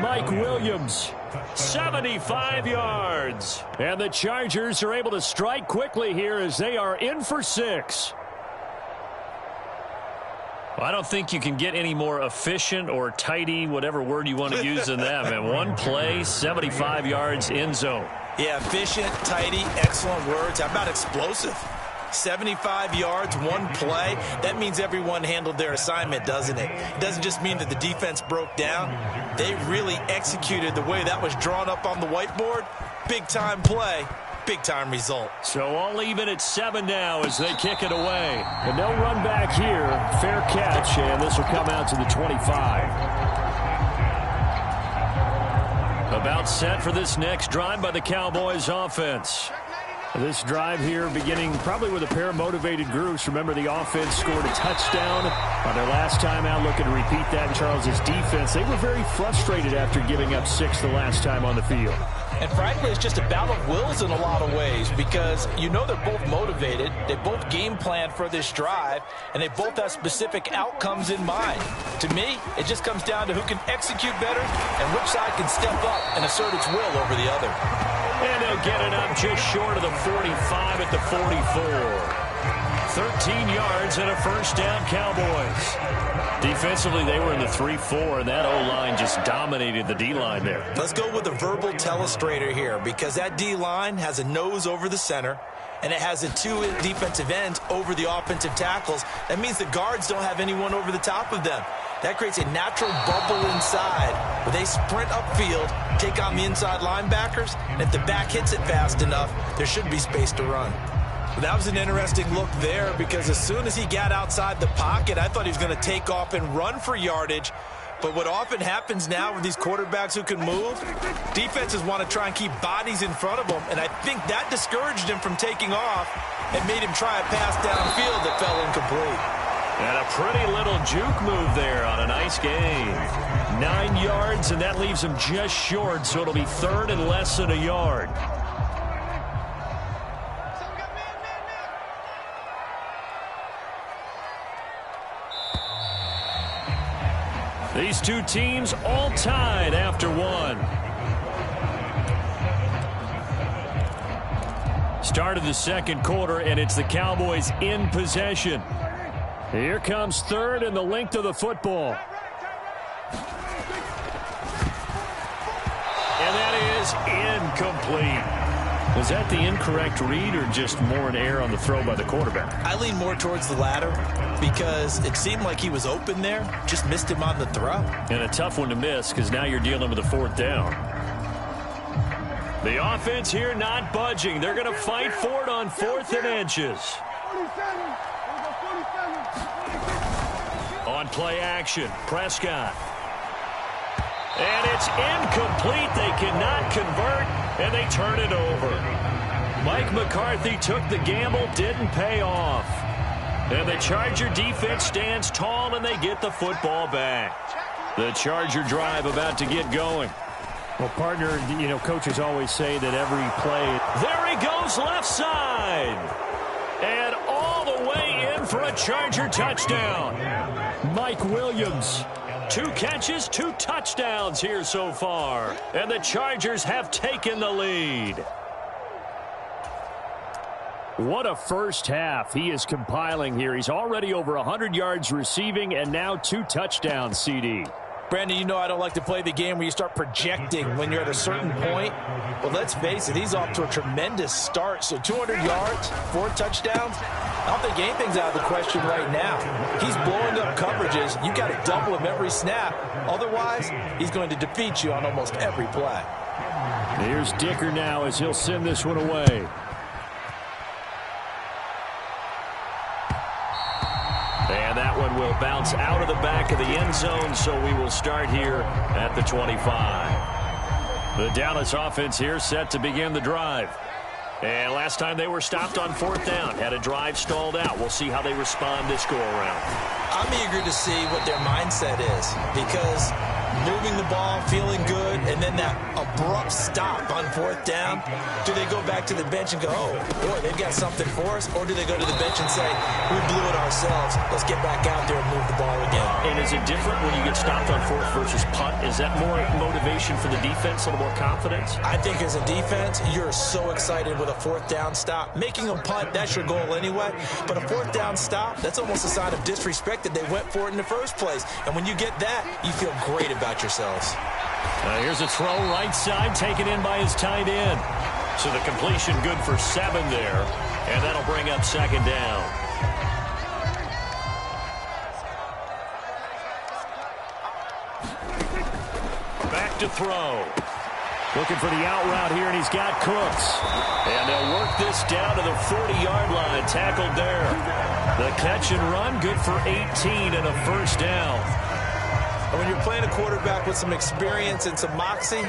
Mike Williams, 75 yards. And the Chargers are able to strike quickly here as they are in for 6. I don't think you can get any more efficient or tidy, whatever word you want to use in them. And one play, 75 yards, end zone. Yeah, efficient, tidy, excellent words. How about explosive? 75 yards, one play. That means everyone handled their assignment, doesn't it? It doesn't just mean that the defense broke down. They really executed the way that was drawn up on the whiteboard. Big-time play. Big-time result. So all even at 7 now as they kick it away. And no run back here. Fair catch, and this will come out to the 25. About set for this next drive by the Cowboys offense. This drive here beginning probably with a pair of motivated groups. Remember, the offense scored a touchdown on their last time out. Looking to repeat that in Charles's defense. They were very frustrated after giving up 6 the last time on the field. And frankly, it's just a battle of wills in a lot of ways because you know they're both motivated. They both game plan for this drive, and they both have specific outcomes in mind. To me, it just comes down to who can execute better and which side can step up and assert its will over the other. And they'll get it up just short of the 45 at the 44. 13 yards and a first down, Cowboys. Defensively, they were in the 3-4, and that O-line just dominated the D-line there. Let's go with a verbal telestrator here because that D-line has a nose over the center, and it has a 2 defensive ends over the offensive tackles. That means the guards don't have anyone over the top of them. That creates a natural bubble inside where they sprint upfield, take on the inside linebackers, and if the back hits it fast enough, there should be space to run. That was an interesting look there because as soon as he got outside the pocket, I thought he was going to take off and run for yardage. But what often happens now with these quarterbacks who can move, defenses want to try and keep bodies in front of them, and I think that discouraged him from taking off and made him try a pass downfield that fell incomplete. And a pretty little juke move there on a nice gain. 9 yards, and that leaves him just short, so it'll be 3rd and less than a yard. These two teams all tied after 1. Start of the second quarter, and it's the Cowboys in possession. Here comes 3rd and the length of the football. And that is incomplete. Was that the incorrect read or just more an error on the throw by the quarterback? I lean more towards the latter because it seemed like he was open there, just missed him on the throw. And a tough one to miss because now you're dealing with a 4th down. The offense here not budging. They're going to fight for it on 4th and inches. On play action, Prescott. And it's incomplete. They cannot convert, and they turn it over. Mike McCarthy took the gamble, didn't pay off. And the Charger defense stands tall, and they get the football back. The Charger drive about to get going. Well, partner, you know, coaches always say that every play. There he goes left side. And all the way in for a Charger touchdown. Mike Williams. 2 catches, 2 touchdowns here so far. And the Chargers have taken the lead. What a first half he is compiling here. He's already over 100 yards receiving and now 2 touchdowns, CD. Brandon, you know I don't like to play the game where you start projecting when you're at a certain point. But let's face it, he's off to a tremendous start. So 200 yards, 4 touchdowns. I don't think anything's out of the question right now. He's blowing up coverages. You got to double him every snap. Otherwise, he's going to defeat you on almost every play. Here's Dicker now as he'll send this one away. And that one will bounce out of the back of the end zone, so we will start here at the 25. The Dallas offense here set to begin the drive. And last time they were stopped on 4th down, had a drive stalled out. We'll see how they respond this go-around. I'm eager to see what their mindset is, because moving the ball, feeling good, and then that abrupt stop on 4th down, do they go back to the bench and go, oh, boy, they've got something for us? Or do they go to the bench and say, we blew it ourselves, let's get back out there and move the ball again? And is it different when you get stopped on 4th versus punt? Is that more motivation for the defense, a little more confidence? I think as a defense, you're so excited with a 4th down stop. Making them punt, that's your goal anyway. But a 4th down stop, that's almost a sign of disrespect that they went for it in the first place. And when you get that, you feel great about yourselves. Here's a throw right side, taken in by his tight end. So the completion good for 7 there, and that'll bring up 2nd down. Back to throw. Looking for the out route here, and he's got Cooks. And they'll work this down to the 40-yard line, tackled there. The catch and run, good for 18 and a 1st down. When you're playing a quarterback with some experience and some moxie,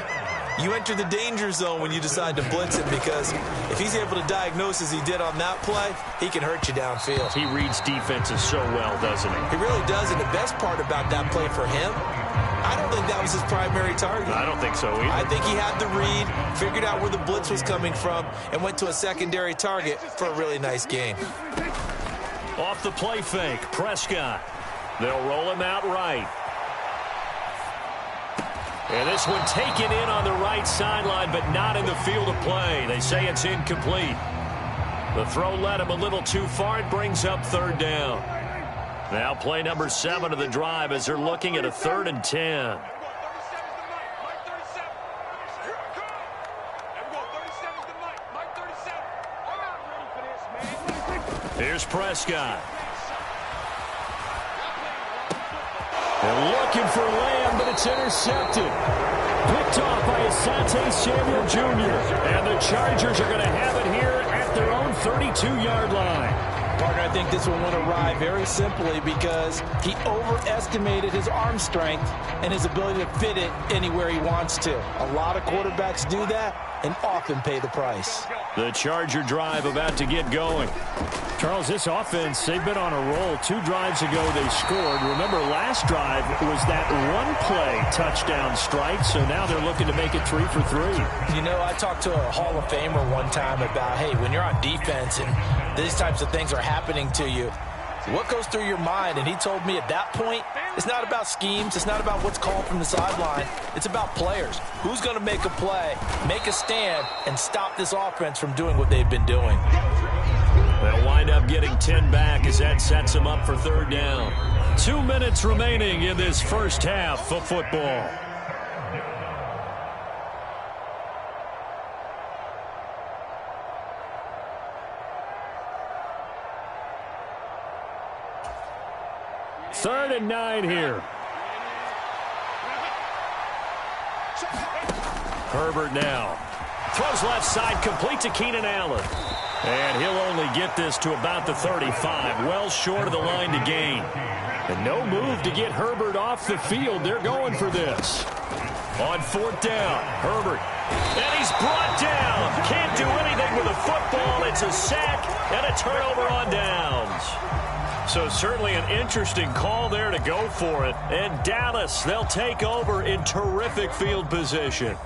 you enter the danger zone when you decide to blitz him, because if he's able to diagnose as he did on that play, he can hurt you downfield. He reads defenses so well, doesn't he? He really does, and the best part about that play for him, I don't think that was his primary target. I don't think so either. I think he had the read, figured out where the blitz was coming from, and went to a secondary target for a really nice gain. Off the play fake, Prescott. They'll roll him out right. And this one taken in on the right sideline, but not in the field of play. They say it's incomplete. The throw led him a little too far. It brings up 3rd down. Now play number 7 of the drive as they're looking at a 3rd and 10. Here's Prescott. They're looking for Lamb, but it's intercepted. Picked off by Asante Samuel Jr. And the Chargers are going to have it here at their own 32-yard line. Partner, I think this one went awry very simply because he overestimated his arm strength and his ability to fit it anywhere he wants to. A lot of quarterbacks do that and often pay the price. The Charger drive about to get going. Charles, this offense, they've been on a roll. 2 drives ago they scored. Remember, last drive was that one-play touchdown strike, so now they're looking to make it 3 for 3. You know, I talked to a Hall of Famer one time about, hey, when you're on defense and these types of things are happening to you, what goes through your mind? And he told me at that point, it's not about schemes. It's not about what's called from the sideline. It's about players. Who's going to make a play, make a stand, and stop this offense from doing what they've been doing? They'll wind up getting 10 back as that sets them up for 3rd down. 2 minutes remaining in this first half of football. Third and 9 here. Herbert now. Throws left side, complete to Keenan Allen. And he'll only get this to about the 35, well short of the line to gain. And no move to get Herbert off the field. They're going for this. On 4th down, Herbert. And he's brought down. Can't do anything with a football. It's a sack and a turnover on downs. So certainly an interesting call there to go for it. And Dallas, they'll take over in terrific field position.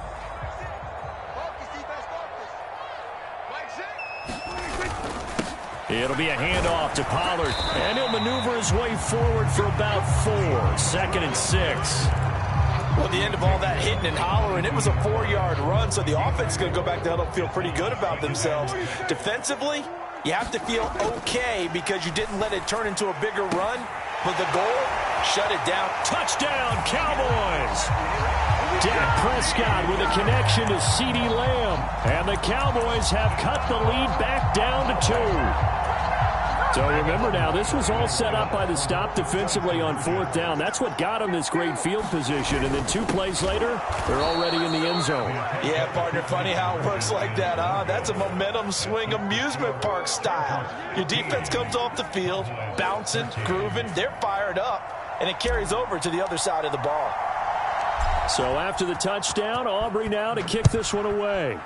It'll be a handoff to Pollard. And he'll maneuver his way forward for about 4. 2nd and 6. Well, at the end of all that hitting and hollering, it was a 4-yard run, so the offense is going to go back to huddle, feel pretty good about themselves. Defensively, you have to feel okay because you didn't let it turn into a bigger run, but the goal, shut it down. Touchdown, Cowboys! Dak Prescott with a connection to CeeDee Lamb. And the Cowboys have cut the lead back down to 2. So remember now, this was all set up by the stop defensively on 4th down. That's what got them this great field position. And then 2 plays later, they're already in the end zone. Yeah, partner, funny how it works like that, huh? That's a momentum swing amusement park style. Your defense comes off the field, bouncing, grooving, they're fired up, and it carries over to the other side of the ball. So after the touchdown, Aubrey now to kick this one away.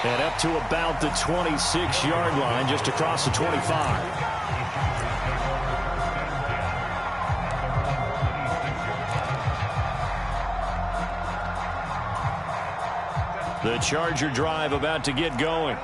And up to about the 26-yard line, just across the 25. The Charger drive about to get going.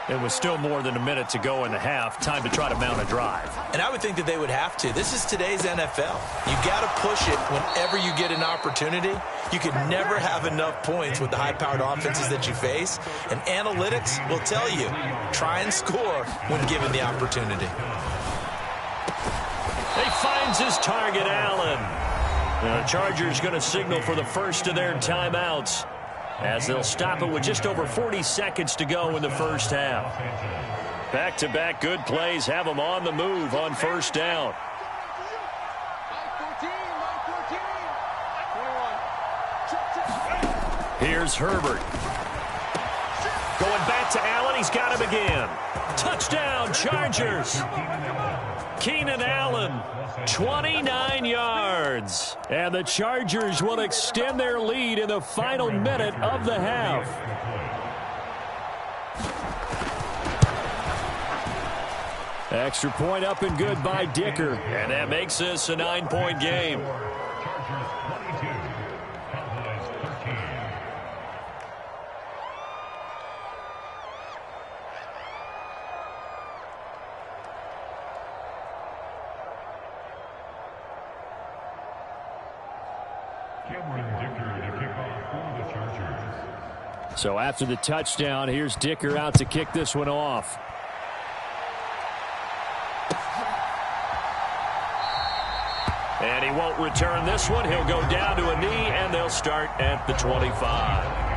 It was still more than a minute to go in the half. Time to try to mount a drive. And I would think that they would have to. This is today's NFL. You got to push it whenever you get an opportunity. You can never have enough points with the high-powered offenses that you face. And analytics will tell you, try and score when given the opportunity. He finds his target, Allen. The Chargers going to signal for the first of their timeouts, as they'll stop it with just over 40 seconds to go in the first half. Back-to-back good plays have them on the move on first down. Here's Herbert. Going back to Allen. He's got him again. Touchdown, Chargers. Keenan Allen, 29 yards. And the Chargers will extend their lead in the final minute of the half. Extra point up and good by Dicker. And that makes this a 9-point game. So after the touchdown, here's Dicker out to kick this one off. And he won't return this one. He'll go down to a knee, and they'll start at the 25.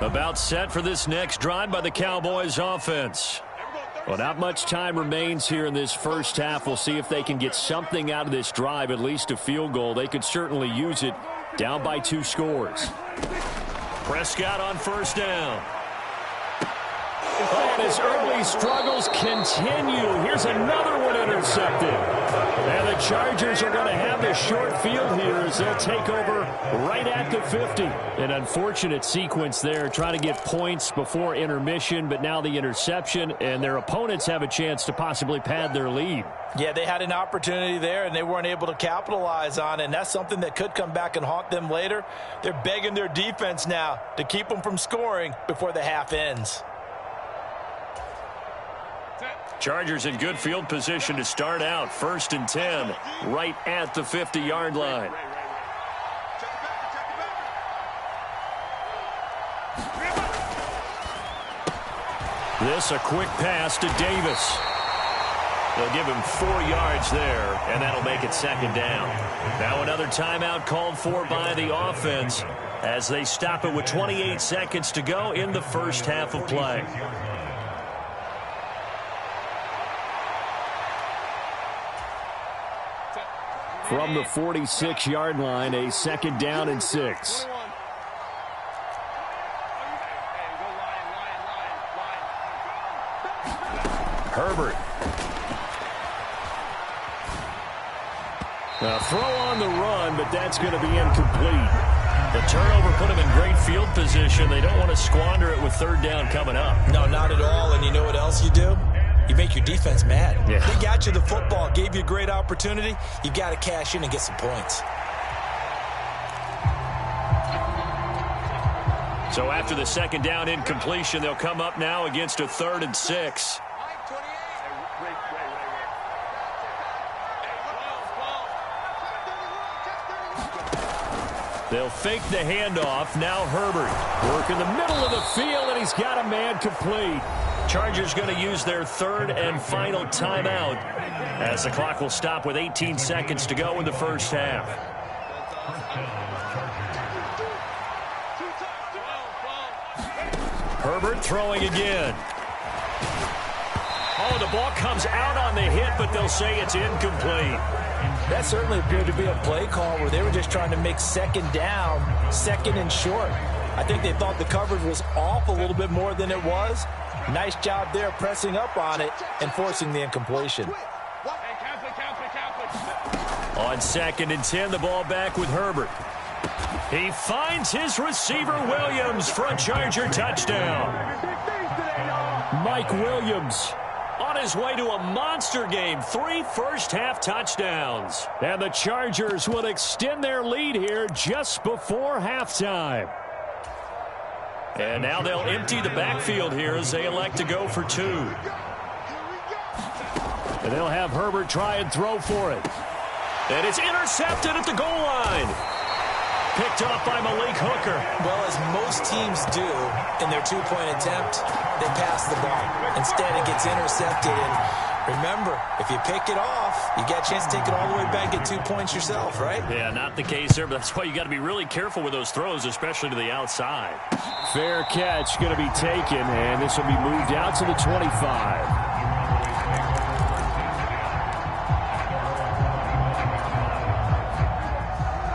About set for this next drive by the Cowboys offense. Well, not much time remains here in this first half. We'll see if they can get something out of this drive, at least a field goal. They could certainly use it, down by 2 scores. Prescott on first down. And his early struggles continue. Here's another one intercepted. And the Chargers are going to have the short field here as they'll take over right at the 50. An unfortunate sequence there, trying to get points before intermission, but now the interception, and their opponents have a chance to possibly pad their lead. Yeah, they had an opportunity there, and they weren't able to capitalize on it, and that's something that could come back and haunt them later. They're begging their defense now to keep them from scoring before the half ends. Chargers in good field position to start out. 1st and 10, right at the 50-yard line. This a quick pass to Davis. They'll give him 4 yards there, and that'll make it 2nd down. Now another timeout called for by the offense as they stop it with 28 seconds to go in the first half of play. From the 46-yard line, a 2nd down and 6. Herbert. A throw on the run, but that's going to be incomplete. The turnover put them in great field position. They don't want to squander it with 3rd down coming up. No, not at all. And you know what else you do? You make your defense mad. Yeah. They got you the football, gave you a great opportunity. You got to cash in and get some points. So after the 2nd down incompletion, they'll come up now against a 3rd and 6. They'll fake the handoff. Now Herbert. Work in the middle of the field, and he's got a man complete. Chargers going to use their 3rd and final timeout as the clock will stop with 18 seconds to go in the first half. Herbert throwing again. Oh, the ball comes out on the hit, but they'll say it's incomplete. That certainly appeared to be a play call where they were just trying to make second down, second and short. I think they thought the coverage was off a little bit more than it was. Nice job there pressing up on it and forcing the incompletion. On 2nd and 10, the ball back with Herbert. He finds his receiver, Williams, for a Charger touchdown. Mike Williams on his way to a monster game. 3 first-half touchdowns. And the Chargers will extend their lead here just before halftime. And now they'll empty the backfield here as they elect to go for 2. And they'll have Herbert try and throw for it. And it's intercepted at the goal line. Picked off by Malik Hooker. Well, as most teams do in their 2-point attempt, they pass the ball. Instead, it gets intercepted. And remember, if you pick it off, you get a chance to take it all the way back, get 2 points yourself, right? Yeah, not the case there, but that's why you got to be really careful with those throws, especially to the outside. Fair catch going to be taken, and this will be moved out to the 25.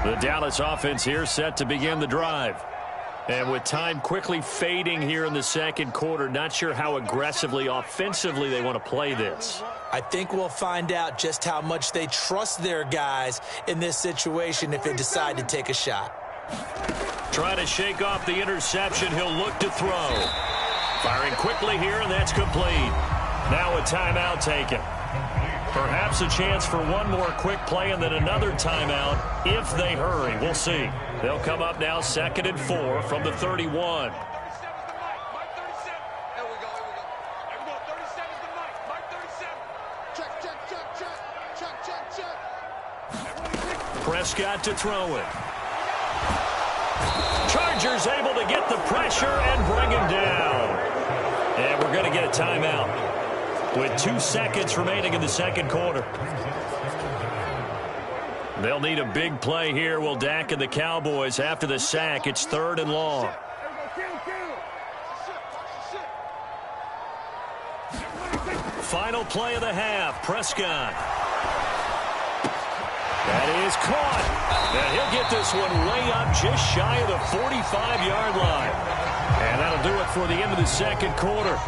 The Dallas offense here set to begin the drive. And with time quickly fading here in the second quarter, not sure how aggressively, offensively they want to play this. I think we'll find out just how much they trust their guys in this situation if they decide to take a shot. Trying to shake off the interception, he'll look to throw. Firing quickly here, and that's complete. Now a timeout taken. Perhaps a chance for one more quick play and then another timeout if they hurry. We'll see. They'll come up now 2nd and 4 from the 31. Prescott to throw it. Chargers able to get the pressure and bring him down. And we're going to get a timeout with 2 seconds remaining in the second quarter. They'll need a big play here. Will Dak and the Cowboys after the sack. It's 3rd and long. Final play of the half. Prescott. That is caught. And he'll get this one way up just shy of the 45-yard line. And that'll do it for the end of the second quarter.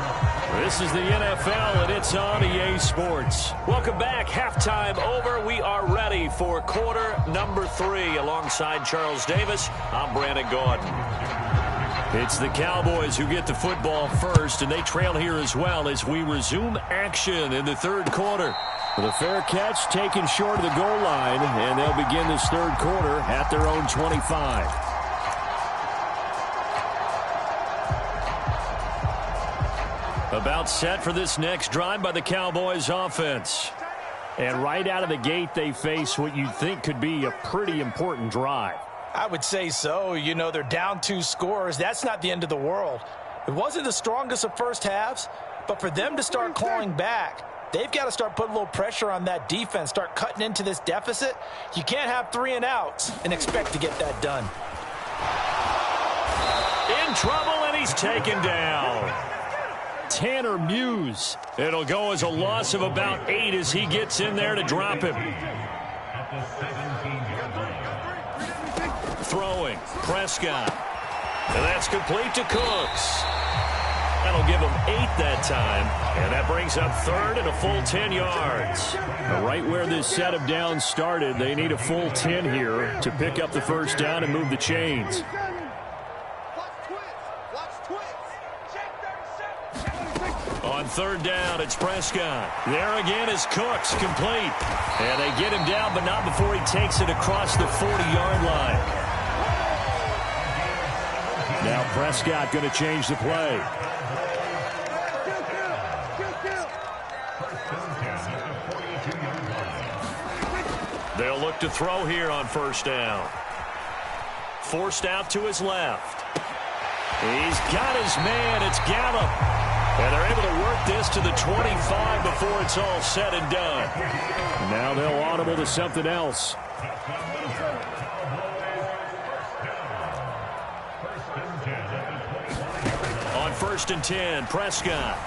This is the NFL, and it's on EA Sports. Welcome back. Halftime over. We are ready for quarter number 3. Alongside Charles Davis, I'm Brandon Gaudin. It's the Cowboys who get the football first, and they trail here as well as we resume action in the third quarter. The fair catch taken short of the goal line, and they'll begin this third quarter at their own 25. About set for this next drive by the Cowboys offense. And right out of the gate, they face what you'd think could be a pretty important drive. I would say so. You know, they're down 2 scores. That's not the end of the world. It wasn't the strongest of first halves, but for them to start clawing back, they've got to start putting a little pressure on that defense, start cutting into this deficit. You can't have 3 and outs and expect to get that done. In trouble, and he's taken down. Tanner Muse. It'll go as a loss of about 8 as he gets in there to drop him. Throwing, Prescott. And that's complete to Cooks. That'll give him 8 that time. And that brings up 3rd and a full 10 yards. Right where this set of downs started, they need a full 10 here to pick up the first down and move the chains. On 3rd down, it's Prescott. There again is Cooks, complete. And they get him down, but not before he takes it across the 40-yard line. Now Prescott going to change the play. They'll look to throw here on 1st down. Forced out to his left. He's got his man. It's Gallup. And they're able to work this to the 25 before it's all said and done. Now they'll audible to something else. On 1st and 10, Prescott.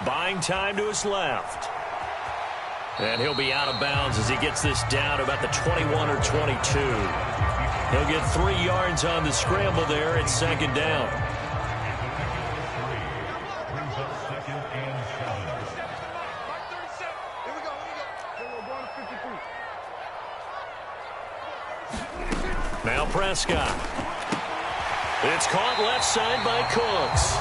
Buying time to his left. And he'll be out of bounds as he gets this down to about the 21 or 22. He'll get 3 yards on the scramble there at second down. Now Prescott. It's caught left side by Cooks.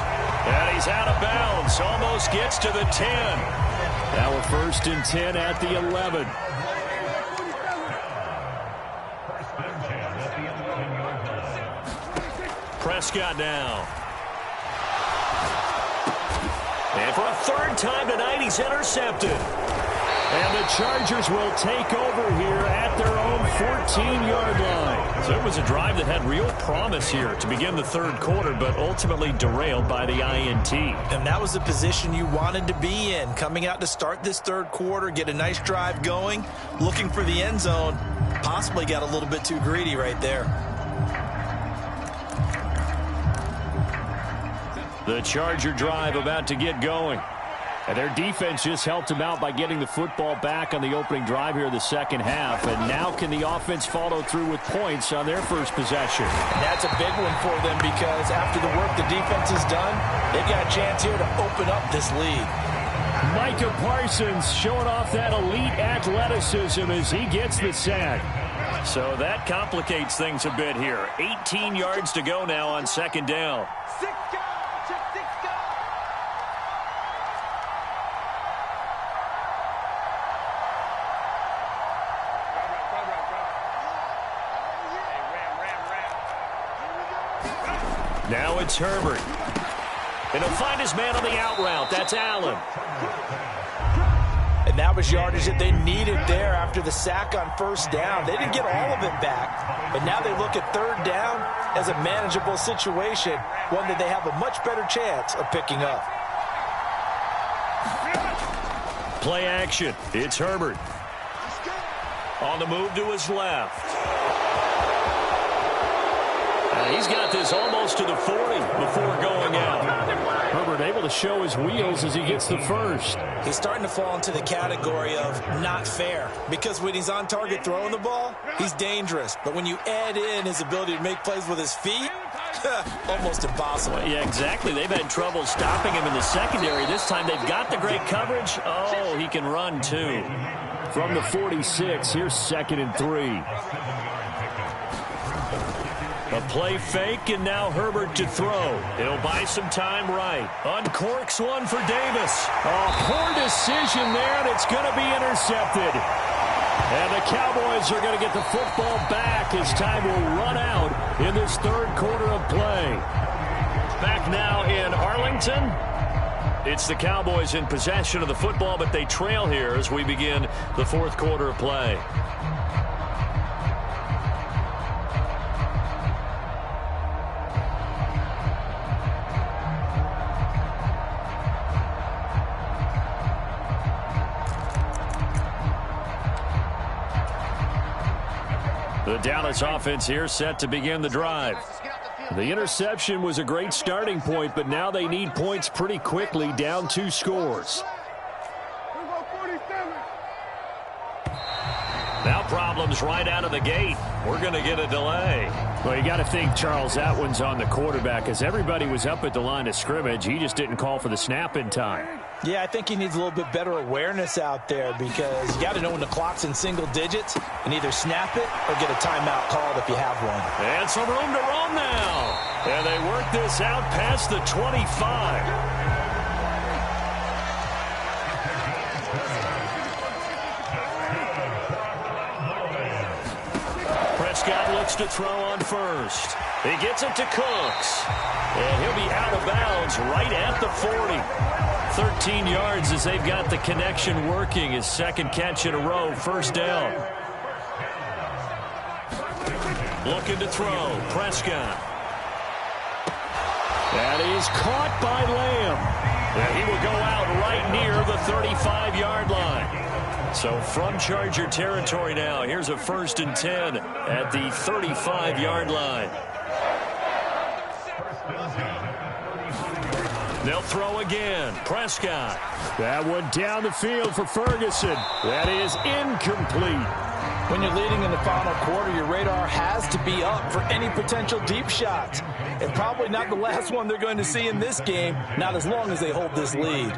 And he's out of bounds. Almost gets to the 10. Now a 1st and 10 at the 11. Prescott now. And for a 3rd time tonight, he's intercepted. And the Chargers will take over here at their own 14-yard line. So it was a drive that had real promise here to begin the 3rd quarter, but ultimately derailed by the INT. And that was the position you wanted to be in. Coming out to start this 3rd quarter, get a nice drive going, looking for the end zone. Possibly got a little bit too greedy right there. The Charger drive about to get going. And their defense just helped them out by getting the football back on the opening drive here in the second half. And now can the offense follow through with points on their first possession? And that's a big one for them because after the work the defense has done, they've got a chance here to open up this lead. Micah Parsons showing off that elite athleticism as he gets the sack. So that complicates things a bit here. 18 yards to go now on second down. Now it's Herbert. And he'll find his man on the out route. That's Allen. And that was yardage that they needed there after the sack on 1st down. They didn't get all of it back, but now they look at 3rd down as a manageable situation, one that they have a much better chance of picking up. Play action. It's Herbert. On the move to his left. He's got this almost to the 40 before going out. Herbert able to show his wheels as he gets the 1st. He's starting to fall into the category of not fair because when he's on target throwing the ball, he's dangerous. But when you add in his ability to make plays with his feet, almost impossible. Well, yeah, exactly. They've had trouble stopping him in the secondary. This time they've got the great coverage. Oh, he can run too. From the 46, here's 2nd and 3. A play fake, and now Herbert to throw. He'll buy some time right. Uncorks one for Davis. Oh, poor decision there, and it's going to be intercepted. And the Cowboys are going to get the football back as time will run out in this 3rd quarter of play. Back now in Arlington. It's the Cowboys in possession of the football, but they trail here as we begin the 4th quarter of play. The Dallas offense here set to begin the drive. The interception was a great starting point, but now they need points pretty quickly, down 2 scores. Now problems right out of the gate. We're going to get a delay. Well, you got to think, Charles, that one's on the quarterback as everybody was up at the line of scrimmage. He just didn't call for the snap in time. Yeah, I think he needs a little bit better awareness out there because you got to know when the clock's in single digits and either snap it or get a timeout called if you have one. And some room to roam now. And they work this out past the 25. Prescott looks to throw on 1st. He gets it to Cooks. And he'll be out of bounds right at the 40. 13 yards as they've got the connection working. His 2nd catch in a row, 1st down. Looking to throw. Prescott. That is caught by Lamb. And he will go out right near the 35-yard line. So from Charger territory now, here's a 1st and 10 at the 35-yard line. They'll throw again. Prescott. That one down the field for Ferguson. That is incomplete. When you're leading in the final quarter, your radar has to be up for any potential deep shots. And probably not the last one they're going to see in this game, not as long as they hold this lead.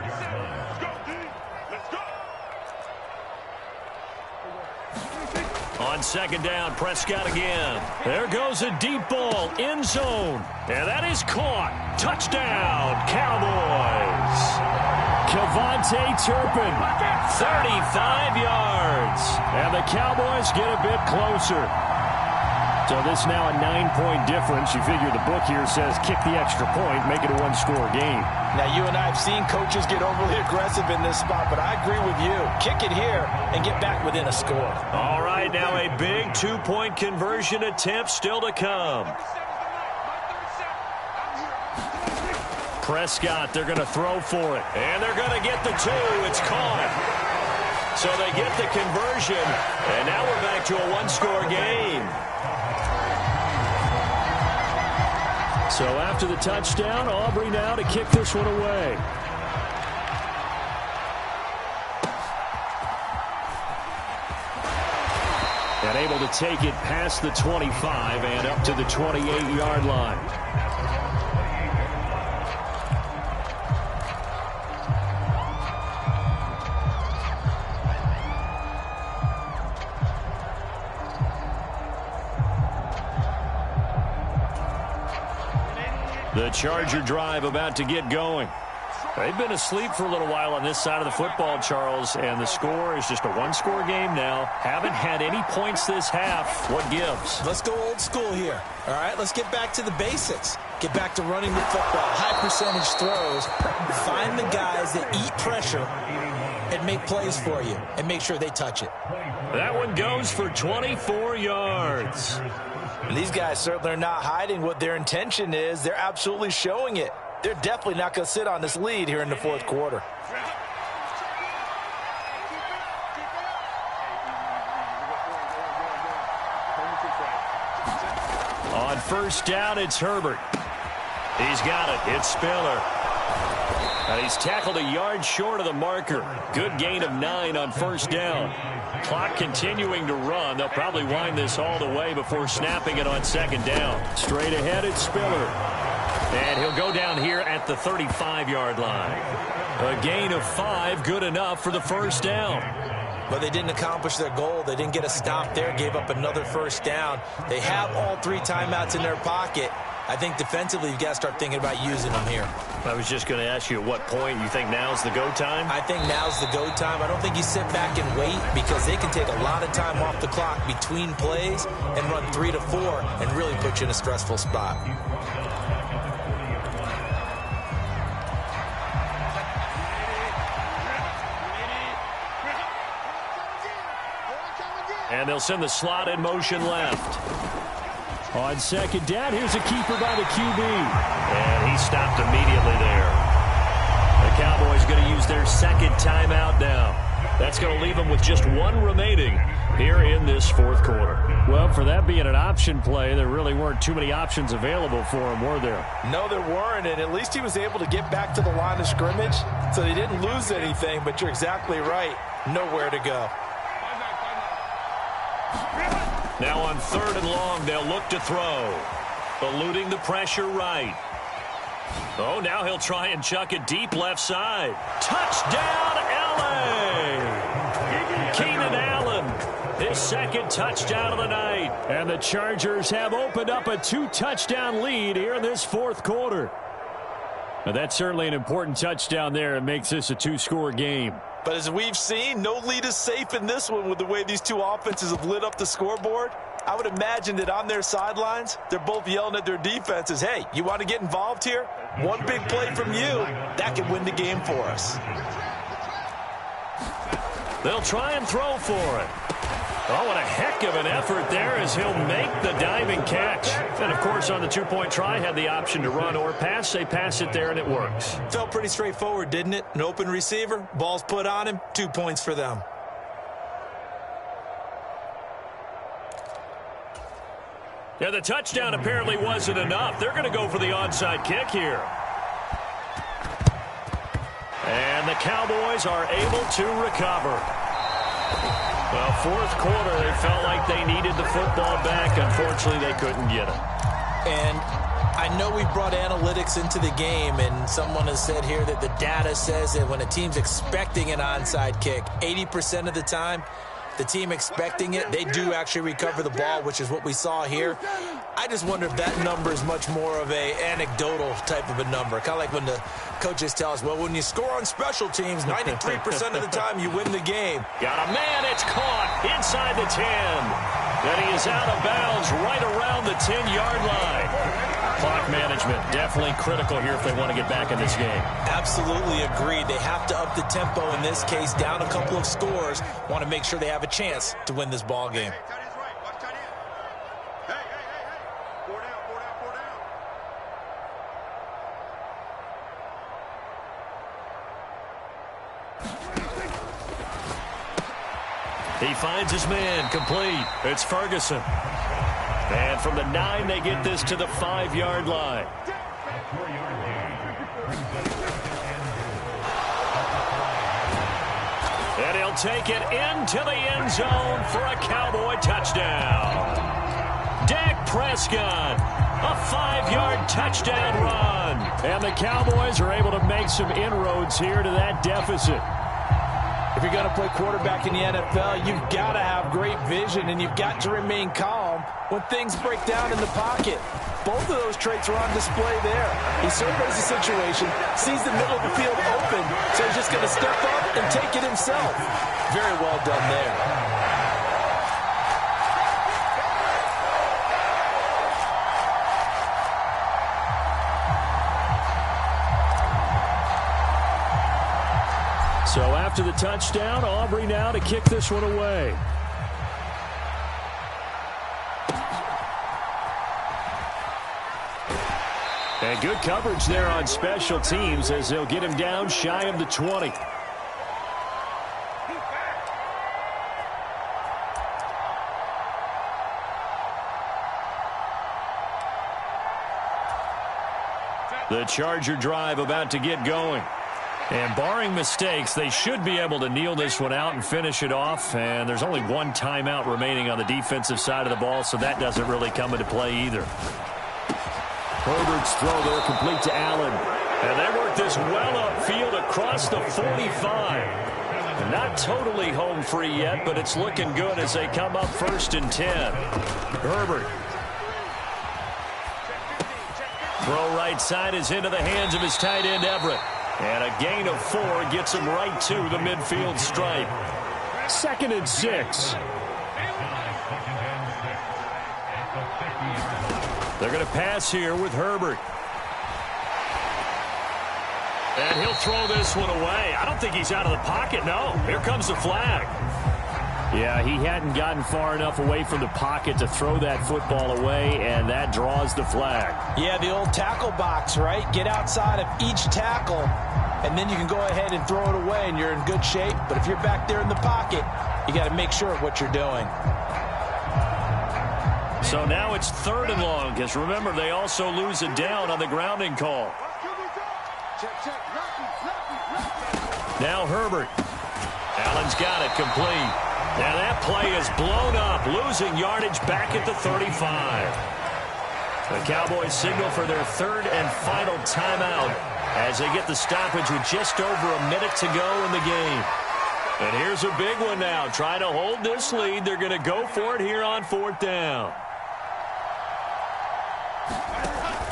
On second down, Prescott again. There goes a deep ball, end zone. And that is caught. Touchdown, Cowboys. Kevontae Turpin. 35 yards. And the Cowboys get a bit closer. So this now a 9-point difference. You figure the book here says kick the extra point, make it a one-score game. Now, you and I have seen coaches get overly aggressive in this spot, but I agree with you. Kick it here and get back within a score. All right, now a big two-point conversion attempt still to come. Prescott, they're going to throw for it. And they're going to get the two. It's caught. So they get the conversion. And now we're back to a one-score game. So after the touchdown, Aubrey now to kick this one away. And able to take it past the 25 and up to the 28-yard line. The Charger drive about to get going. They've been asleep for a little while on this side of the football, Charles, and the score is just a one-score game now. Haven't had any points this half. What gives? Let's go old school here. All right, let's get back to the basics. Get back to running the football, high percentage throws. Find the guys that eat pressure and make plays for you and make sure they touch it. That one goes for 24 yards. And these guys certainly are not hiding what their intention is. They're absolutely showing it. They're definitely not going to sit on this lead here in the fourth quarter. On first down, it's Herbert. He's got it. It's Spiller. And he's tackled a yard short of the marker. Good gain of 9 on first down. Clock continuing to run. They'll probably wind this all the way before snapping it on second down. Straight ahead, it's Spiller. And he'll go down here at the 35-yard line. A gain of 5, good enough for the first down. But they didn't accomplish their goal. They didn't get a stop there, gave up another first down. They have all 3 timeouts in their pocket. I think defensively you've got to start thinking about using them here. I was just going to ask you at what point you think now's the go time? I think now's the go time. I don't think you sit back and wait because they can take a lot of time off the clock between plays and run 3 to 4 and really put you in a stressful spot. And they'll send the slot in motion left. On second down, here's a keeper by the QB. And he stopped immediately there. The Cowboys going to use their second timeout now. That's going to leave them with just 1 remaining here in this fourth quarter. Well, for that being an option play, there really weren't too many options available for him, were there? No, there weren't, and at least he was able to get back to the line of scrimmage, so they didn't lose anything, but you're exactly right. Nowhere to go. Now on third and long, they'll look to throw. Eluding the pressure right. Oh, now he'll try and chuck it deep left side. Touchdown, L.A. Keenan Allen, his second touchdown of the night. And the Chargers have opened up a 2-touchdown lead here in this fourth quarter. Now, that's certainly an important touchdown there. It makes this a 2-score game. But as we've seen, no lead is safe in this one with the way these two offenses have lit up the scoreboard. I would imagine that on their sidelines, they're both yelling at their defenses, hey, you want to get involved here? One big play from you, that could win the game for us. They'll try and throw for it. Oh, what a heck of an effort there as he'll make the diving catch. And, of course, on the 2-point try, had the option to run or pass. They pass it there, and it works. Felt pretty straightforward, didn't it? An open receiver, ball's put on him, 2 points for them. Yeah, the touchdown apparently wasn't enough. They're going to go for the onside kick here. the Cowboys are able to recover. Well, fourth quarter, they felt like they needed the football back. Unfortunately, they couldn't get it. And I know we brought analytics into the game, and someone has said here that the data says that when a team's expecting an onside kick, 80% of the time, the team expecting it, they do actually recover the ball, which is what we saw here. I just wonder if that number is much more of a anecdotal type of a number. Kind of like when the coaches tell us, well, when you score on special teams, 93% of the time you win the game. Got a man, it's caught inside the 10. Then he is out of bounds right around the 10-yard line. Clock management definitely critical here if they want to get back in this game. Absolutely agreed. They have to up the tempo in this case, down a couple of scores. Want to make sure they have a chance to win this ball game. He finds his man, complete. It's Ferguson. And from the 9, they get this to the 5-yard line. And he'll take it into the end zone for a Cowboy touchdown. Dak Prescott, a 5-yard touchdown run. And the Cowboys are able to make some inroads here to that deficit. If you're going to play quarterback in the NFL, you've got to have great vision, and you've got to remain calm when things break down in the pocket. Both of those traits are on display there. He surveys the situation, sees the middle of the field open, so he's just going to step up and take it himself. Very well done there. So after the touchdown, Aubrey now to kick this one away. And good coverage there on special teams as they'll get him down shy of the 20. The Charger drive about to get going. And barring mistakes, they should be able to kneel this one out and finish it off. And there's only one timeout remaining on the defensive side of the ball, so that doesn't really come into play either. Herbert's throw there complete to Allen. And they work this well upfield across the 45. Not totally home free yet, but it's looking good as they come up 1st and 10. Herbert. Throw right side is into the hands of his tight end, Everett. And a gain of 4 gets him right to the midfield stripe. 2nd and 6. They're going to pass here with Herbert. And he'll throw this one away. I don't think he's out of the pocket, no. Here comes the flag. Yeah, he hadn't gotten far enough away from the pocket to throw that football away, and that draws the flag. Yeah, the old tackle box, right? Get outside of each tackle, and then you can go ahead and throw it away, and you're in good shape. But if you're back there in the pocket, you got to make sure of what you're doing. So now it's 3rd and long, because remember, they also lose a down on the grounding call. Now Herbert. Allen's got it complete. Now that play is blown up, losing yardage back at the 35. The Cowboys signal for their 3rd and final timeout as they get the stoppage with just over a minute to go in the game. And here's a big one now. Trying to hold this lead. They're going to go for it here on 4th down.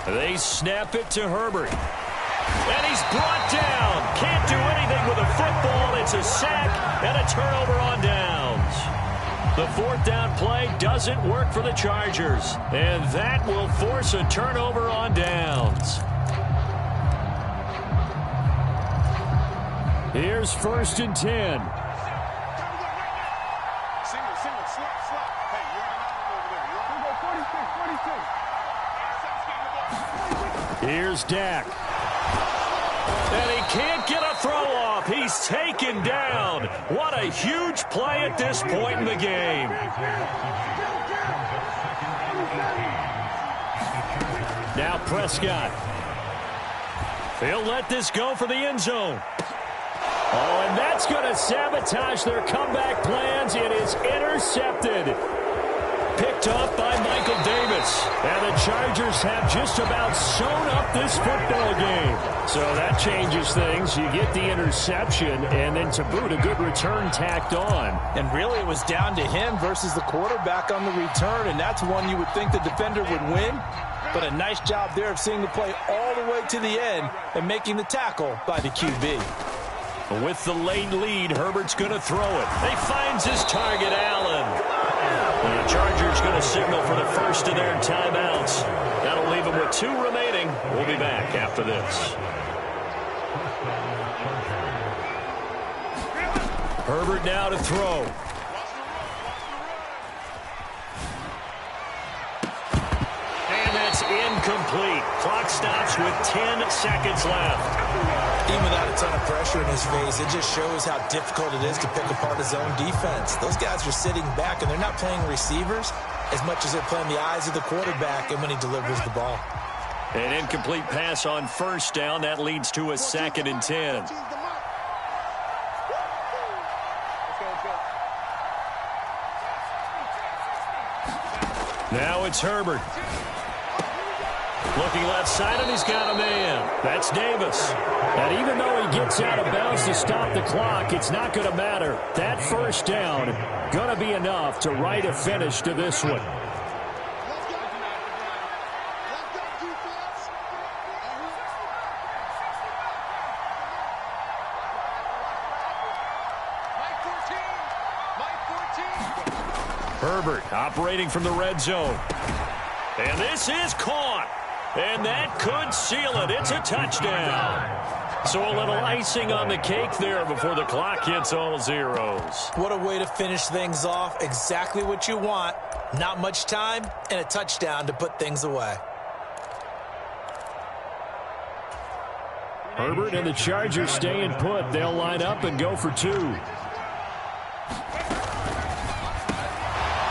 They snap it to Herbert. And he's brought down. Can't do anything with a football. It's a sack and a turnover on downs. The 4th down play doesn't work for the Chargers. And that will force a turnover on downs. Here's 1st and 10. Here's Dak. And he can't get a throw off. He's taken down. What a huge play at this point in the game. Now Prescott. He'll let this go for the end zone. Oh, and that's going to sabotage their comeback plans. It is intercepted. Picked off by Michael Davis. And the Chargers have just about sewn up this football game. So that changes things. You get the interception, and then to boot, a good return tacked on. And really, it was down to him versus the quarterback on the return, and that's one you would think the defender would win. But a nice job there of seeing the play all the way to the end and making the tackle by the QB. With the late lead, Herbert's going to throw it. He finds his target, Allen. The Chargers going to signal for the first of their timeouts. That'll leave them with 2 remaining. We'll be back after this. Herbert now to throw. And that's incomplete. Clock stops with 10 seconds left. Even without a ton of pressure in his face, it just shows how difficult it is to pick apart his own defense. Those guys are sitting back, and they're not playing receivers as much as they're playing the eyes of the quarterback and when he delivers the ball. An incomplete pass on first down. That leads to a 2nd and 10. Now it's Herbert. Looking left side, and he's got a man. That's Davis. And even though he gets out of bounds to stop the clock, it's not going to matter. That first down going to be enough to write a finish to this one. Herbert operating from the red zone. And this is caught. And that could seal it. It's a touchdown. So a little icing on the cake there before the clock hits all zeros. What a way to finish things off. Exactly what you want. Not much time and a touchdown to put things away. Herbert and the Chargers staying put. They'll line up and go for 2.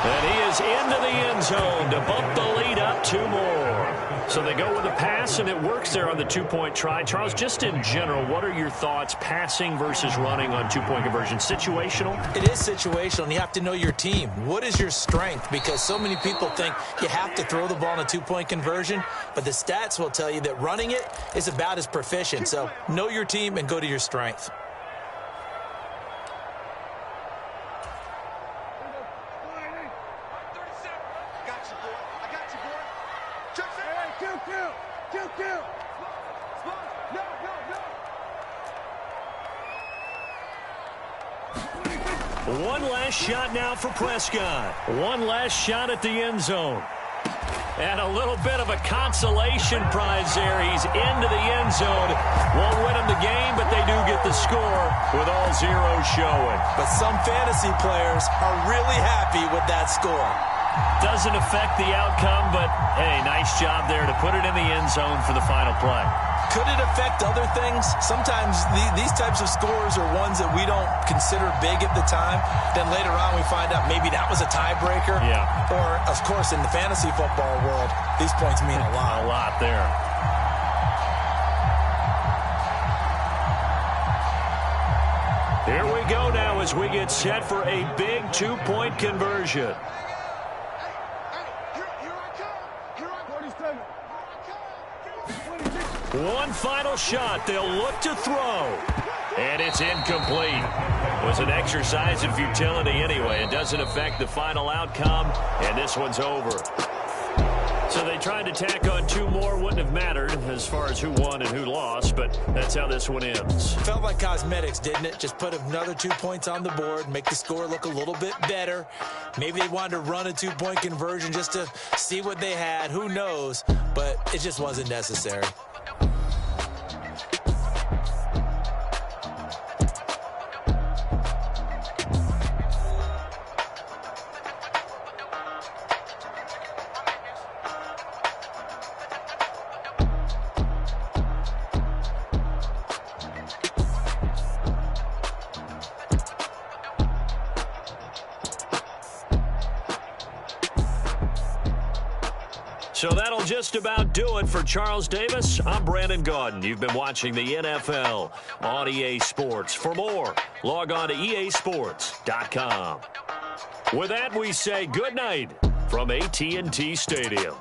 And he is into the end zone to bump the lead up 2 more. So they go with a pass, and it works there on the 2-point try. Charles, just in general, what are your thoughts passing versus running on 2-point conversion? Situational? It is situational, and you have to know your team. What is your strength? Because so many people think you have to throw the ball in a 2-point conversion, but the stats will tell you that running it is about as proficient. So know your team and go to your strength. One last shot now for Prescott. One last shot at the end zone. And a little bit of a consolation prize there. He's into the end zone. Won't win him the game, but they do get the score with all zeros showing. But some fantasy players are really happy with that score. Doesn't affect the outcome, but, hey, nice job there to put it in the end zone for the final play. Could it affect other things? Sometimes these types of scores are ones that we don't consider big at the time. Then later on we find out maybe that was a tiebreaker. Yeah. Or, of course, in the fantasy football world, these points mean a lot. A lot there. Here we go now as we get set for a big 2-point conversion. One final shot. They'll look to throw. And it's incomplete. It was an exercise in futility anyway. It doesn't affect the final outcome. And this one's over. So they tried to tack on 2 more. Wouldn't have mattered as far as who won and who lost. But that's how this one ends. Felt like cosmetics, didn't it? Just put another 2 points on the board. Make the score look a little bit better. Maybe they wanted to run a 2-point conversion just to see what they had. Who knows? But it just wasn't necessary. So that'll just about do it for Charles Davis. I'm Brandon Gaudin. You've been watching the NFL on EA Sports. For more, log on to easports.com. With that, we say good night from AT&T Stadium.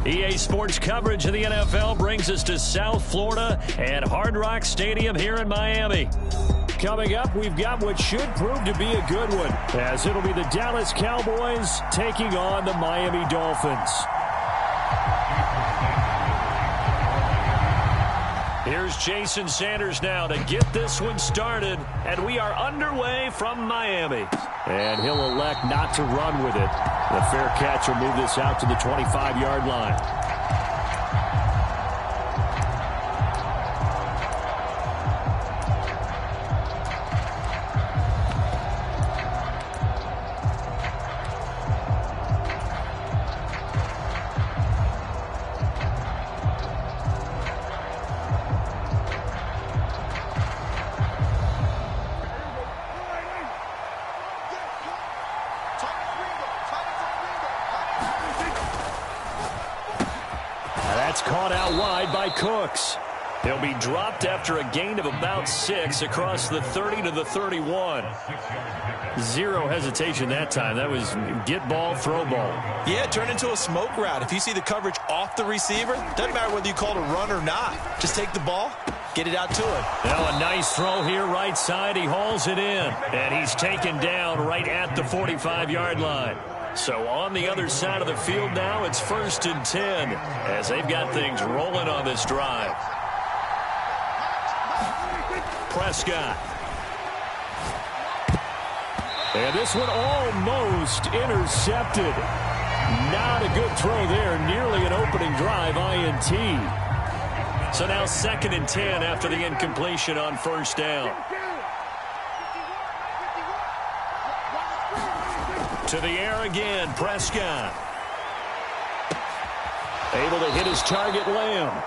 EA Sports coverage of the NFL brings us to South Florida and Hard Rock Stadium here in Miami. Coming up, we've got what should prove to be a good one, as it'll be the Dallas Cowboys taking on the Miami Dolphins. Here's Jason Sanders now to get this one started, and we are underway from Miami. And he'll elect not to run with it. The fair catch will move this out to the 25-yard line. That's caught out wide by Cooks. He'll be dropped after a gain of about 6 across the 30 to the 31. Zero hesitation that time. That was get ball, throw ball. Yeah, it turned into a smoke route. If you see the coverage off the receiver, doesn't matter whether you call it a run or not. Just take the ball, get it out to him. Now a nice throw here right side. He hauls it in, and he's taken down right at the 45-yard line. So on the other side of the field now, it's 1st and 10 as they've got things rolling on this drive. Prescott. And this one almost intercepted. Not a good throw there. Nearly an opening drive INT. So now 2nd and 10 after the incompletion on 1st down. To the air again, Prescott. Able to hit his target, Lamb.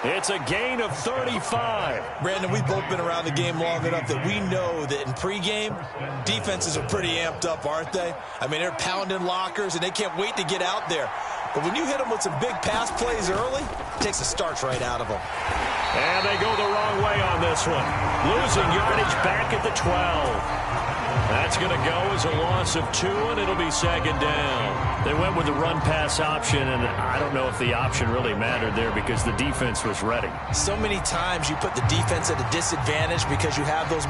It's a gain of 35. Brandon, we've both been around the game long enough that we know that in pregame, defenses are pretty amped up, aren't they? I mean, they're pounding lockers, and they can't wait to get out there. But when you hit them with some big pass plays early, it takes the starch right out of them. And they go the wrong way on this one. Losing yardage back at the 12. That's going to go as a loss of 2, and it'll be second down. They went with the run-pass option, and I don't know if the option really mattered there because the defense was ready. So many times you put the defense at a disadvantage because you have those...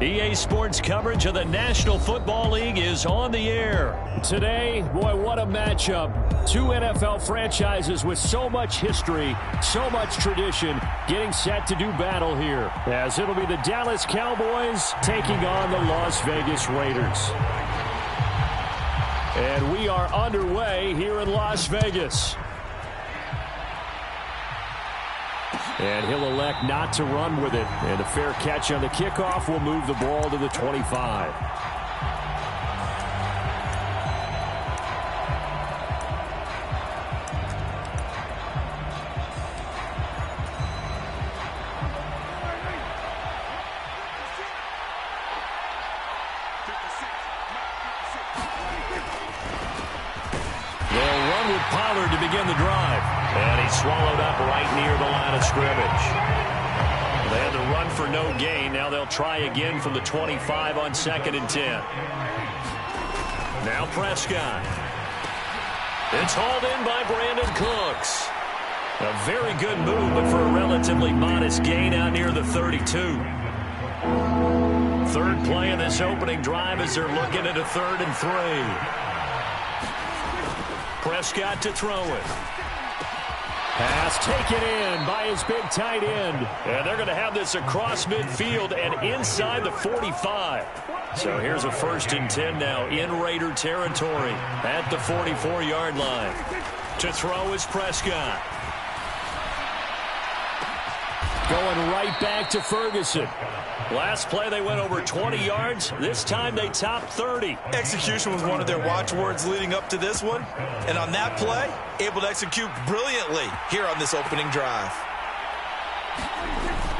EA Sports coverage of the National Football League is on the air. Today, boy, what a matchup. Two NFL franchises with so much history, so much tradition, getting set to do battle here. As it'll be the Dallas Cowboys taking on the Las Vegas Raiders. And we are underway here in Las Vegas. And he'll elect not to run with it. And a fair catch on the kickoff will move the ball to the 25. They'll run with Pollard to begin the drive. And he's swallowed up right near the line of scrimmage. They had to run for no gain. Now they'll try again from the 25 on 2nd and 10. Now Prescott. It's hauled in by Brandon Cooks. A very good move, but for a relatively modest gain out near the 32. Third play of this opening drive as they're looking at a 3rd and 3. Prescott to throw it. Pass taken in by his big tight end. And they're going to have this across midfield and inside the 45. So here's a 1st and 10 now in Raider territory at the 44-yard line. To throw is Prescott. Going right back to Ferguson. Last play they went over 20 yards. This time they topped 30. Execution was one of their watchwords leading up to this one. And on that play, able to execute brilliantly here on this opening drive.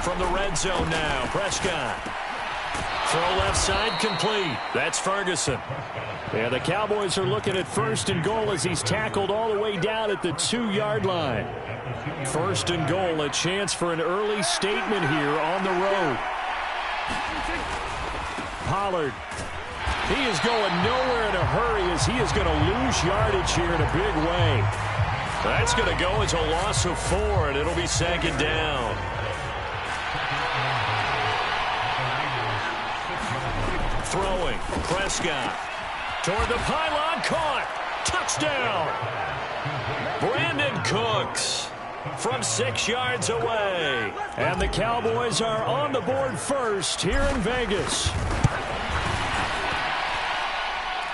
From the red zone now, Prescott. Throw left side complete. That's Ferguson. Yeah, the Cowboys are looking at 1st and goal as he's tackled all the way down at the 2-yard line. 1st and goal, a chance for an early statement here on the road. Pollard. He is going nowhere in a hurry as he is going to lose yardage here in a big way. That's going to go as a loss of 4, and it'll be 2nd down. Throwing, Prescott. Toward the pylon, caught. Touchdown. Brandon Cooks from 6 yards away. And the Cowboys are on the board first here in Vegas.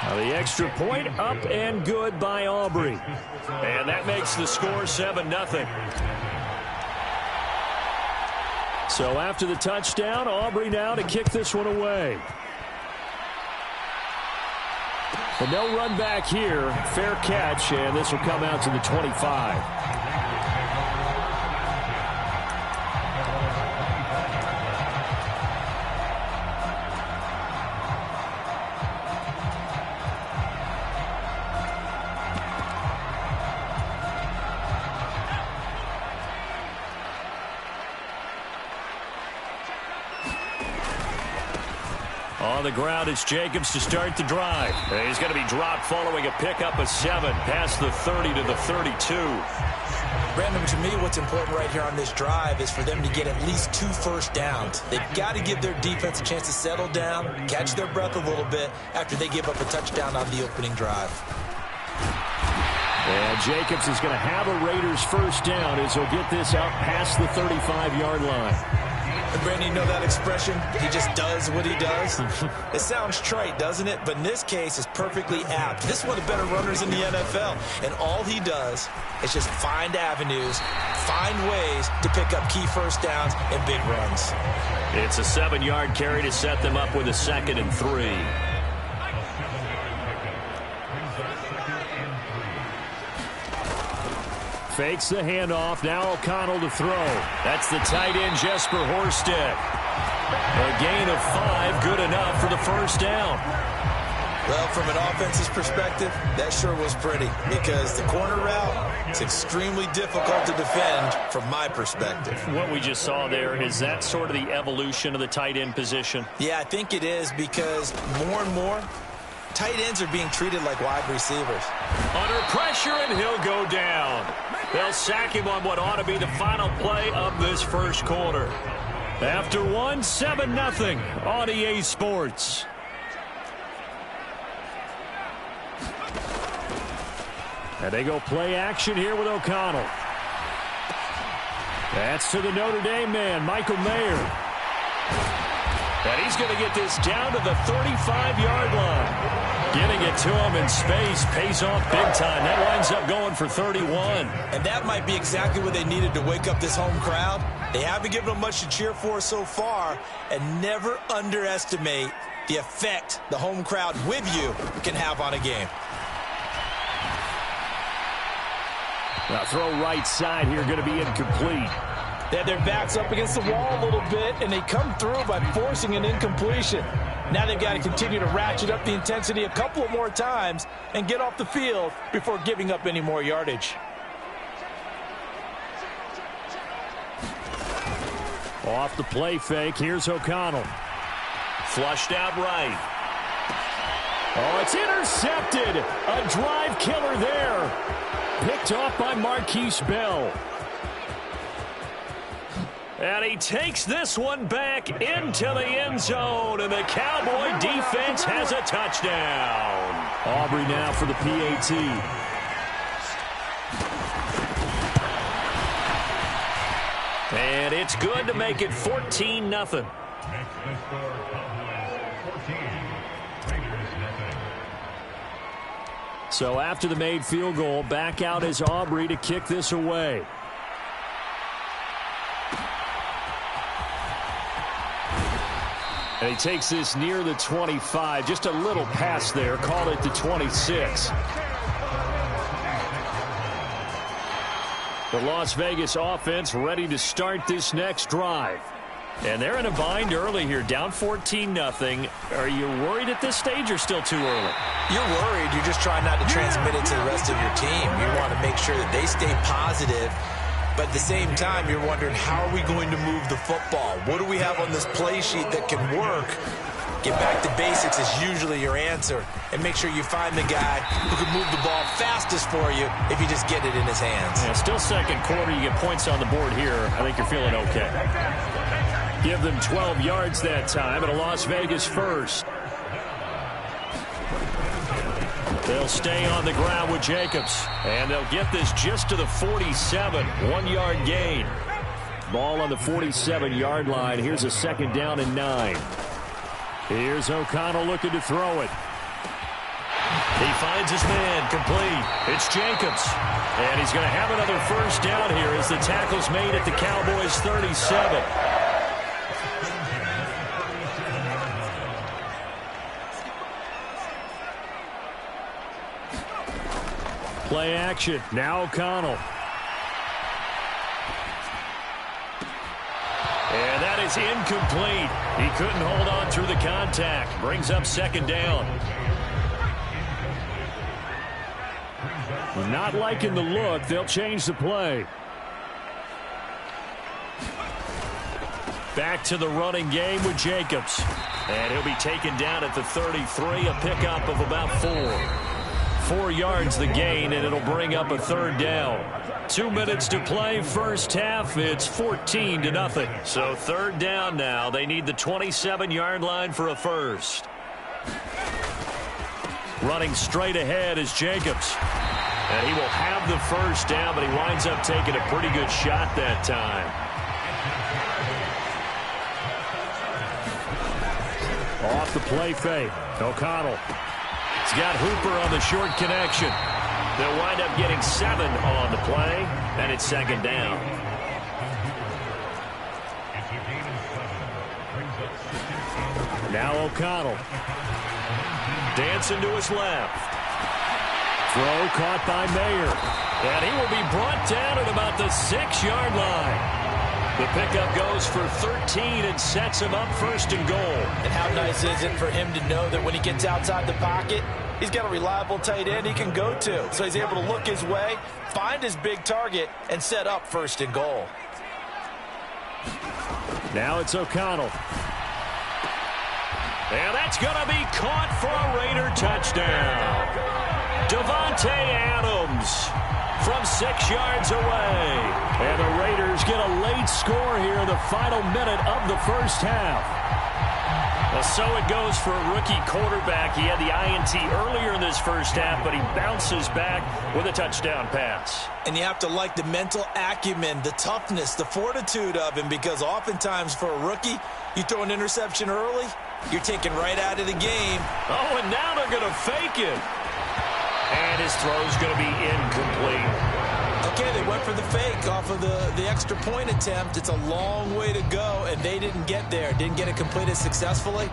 Now the extra point up and good by Aubrey. And that makes the score 7-0. So after the touchdown, Aubrey now to kick this one away. And they'll run back here. Fair catch, and this will come out to the 25. On the ground, it's Jacobs to start the drive. And he's going to be dropped following a pickup of 7 past the 30 to the 32. Brandon, to me, what's important right here on this drive is for them to get at least 2 first downs. They've got to give their defense a chance to settle down, catch their breath a little bit after they give up a touchdown on the opening drive. And Jacobs is going to have a Raiders first down as he'll get this out past the 35-yard line. And Brandon, you know that expression? He just does what he does. It sounds trite, doesn't it? But in this case, it's perfectly apt. This is one of the better runners in the NFL. And all he does is just find avenues, find ways to pick up key first downs and big runs. It's a 7-yard carry to set them up with a 2nd and 3. Fakes the handoff. Now O'Connell to throw. That's the tight end, Jesper Horsted. A gain of 5, good enough for the first down. Well, from an offense's perspective, that sure was pretty because the corner route is extremely difficult to defend from my perspective. What we just saw there, is that sort of the evolution of the tight end position? Yeah, I think it is because more and more, tight ends are being treated like wide receivers. Under pressure, and he'll go down. They'll sack him on what ought to be the final play of this first quarter. After 1, 7-0 on EA Sports. And they go play action here with O'Connell. That's to the Notre Dame man, Michael Mayer. And he's going to get this down to the 35-yard line. Getting it to him in space pays off big time. That winds up going for 31. And that might be exactly what they needed to wake up this home crowd. They haven't given them much to cheer for so far. And never underestimate the effect the home crowd with you can have on a game. Now throw right side here, going to be incomplete. They had their backs up against the wall a little bit, and they come through by forcing an incompletion. Now they've got to continue to ratchet up the intensity a couple of more times and get off the field before giving up any more yardage. Off the play fake, here's O'Connell. Flushed out right. Oh, it's intercepted. A drive killer there. Picked off by Marquise Bell. And he takes this one back into the end zone, and the Cowboy defense has a touchdown. Aubrey now for the PAT. And it's good to make it 14-0. So after the made field goal, back out is Aubrey to kick this away. And he takes this near the 25. Just a little pass there. Called it the 26. The Las Vegas offense ready to start this next drive. And they're in a bind early here, down 14-0. Are you worried at this stage or still too early? You're worried. You're just trying not to transmit it to the rest of your team. You want to make sure that they stay positive. But at the same time, you're wondering, how are we going to move the football? What do we have on this play sheet that can work? Get back to basics is usually your answer. And make sure you find the guy who can move the ball fastest for you if you just get it in his hands. Yeah, still second quarter. You get points on the board here. I think you're feeling okay. Give them 12 yards that time, and a Las Vegas first. They'll stay on the ground with Jacobs. And they'll get this just to the 47. 1-yard gain. Ball on the 47-yard line. Here's a 2nd down and 9. Here's O'Connell looking to throw it. He finds his man complete. It's Jacobs. And he's going to have another first down here as the tackle's made at the Cowboys' 37. Play action. Now O'Connell. And that is incomplete. He couldn't hold on through the contact. Brings up 2nd down. Not liking the look. They'll change the play. Back to the running game with Jacobs. And he'll be taken down at the 33, a pickup of about 4. 4 yards the gain, and it'll bring up a third down. 2 minutes to play, first half. It's 14-0. So third down now. They need the 27-yard line for a first. Running straight ahead is Jacobs. And he will have the first down, but he winds up taking a pretty good shot that time. Off the play fake. O'Connell. He's got Hooper on the short connection. They'll wind up getting 7 on the play, and it's second down. Now O'Connell. Dancing to his left. Throw caught by Mayer. And he will be brought down at about the 6-yard line. The pickup goes for 13 and sets him up first and goal. And how nice is it for him to know that when he gets outside the pocket, he's got a reliable tight end he can go to. So he's able to look his way, find his big target, and set up first and goal. Now it's O'Connell. And that's going to be caught for a Raider touchdown. Devontae Adams from 6 yards away. And the Raiders get a late score here in the final minute of the first half. Well, so it goes for a rookie quarterback. He had the INT earlier in this first half, but he bounces back with a touchdown pass. And you have to like the mental acumen, the toughness, the fortitude of him, because oftentimes for a rookie, you throw an interception early, you're taken right out of the game. Oh, and now they're going to fake it. And his throw's going to be incomplete. Okay, they went for the fake off of the extra point attempt. It's a long way to go, and they didn't get there. Didn't get it completed successfully.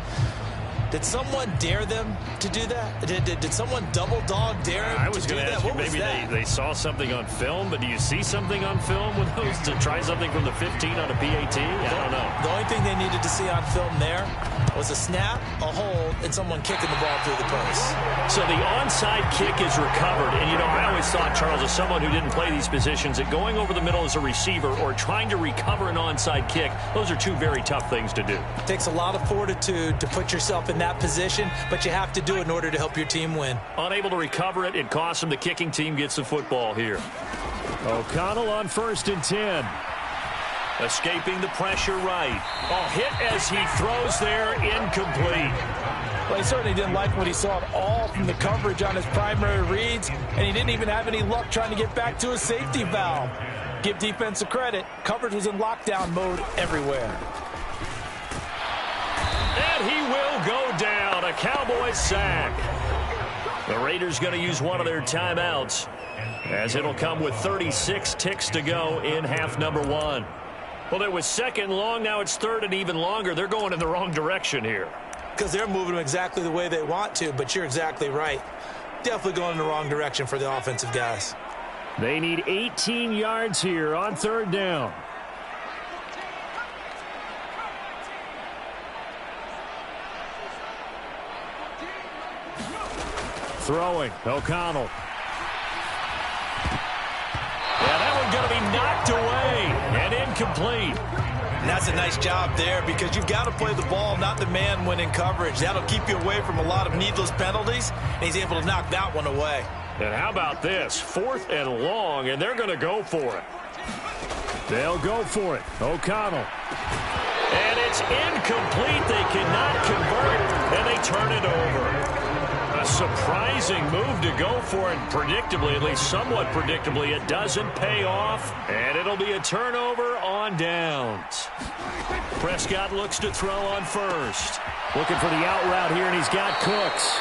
Did someone dare them to do that? Did someone double dog dare them to do that? What was that? They saw something on film, but do you see something on film with those to try something from the 15 on a PAT? I don't know. The only thing they needed to see on film there was a snap, a hold, and someone kicking the ball through the post. So the onside kick is recovered. And, you know, I always thought, Charles, as someone who didn't play these positions, that going over the middle as a receiver or trying to recover an onside kick, those are two very tough things to do. It takes a lot of fortitude to put yourself in that position, but you have to do it in order to help your team win. Unable to recover it, it costs them. The kicking team gets the football here. O'Connell on 1st and 10. Escaping the pressure right. Oh, hit as he throws there, incomplete. Well, he certainly didn't like what he saw at all from the coverage on his primary reads, and he didn't even have any luck trying to get back to his safety valve. Give defense a credit. Coverage was in lockdown mode everywhere. And he will go down. A Cowboys sack. The Raiders going to use one of their timeouts, as it'll come with 36 ticks to go in half number 1. Well, it was second long. Now it's third and even longer. They're going in the wrong direction here. Because they're moving them exactly the way they want to, but you're exactly right. Definitely going in the wrong direction for the offensive guys. They need 18 yards here on 3rd down. Throwing, O'Connell. Yeah, that one's going to be knocked away and incomplete. And that's a nice job there, because you've got to play the ball, not the man when in coverage. That'll keep you away from a lot of needless penalties, and he's able to knock that one away. And how about this? 4th and long, and they're going to go for it. They'll go for it. O'Connell. And it's incomplete. They cannot convert, and they turn it over. A surprising move to go for it. Predictably, at least somewhat predictably, it doesn't pay off, and it'll be a turnover on downs. Prescott looks to throw on 1st. Looking for the out route here, and he's got Cooks.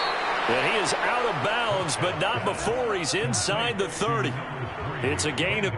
And he is out of bounds, but not before he's inside the 30. It's a gain of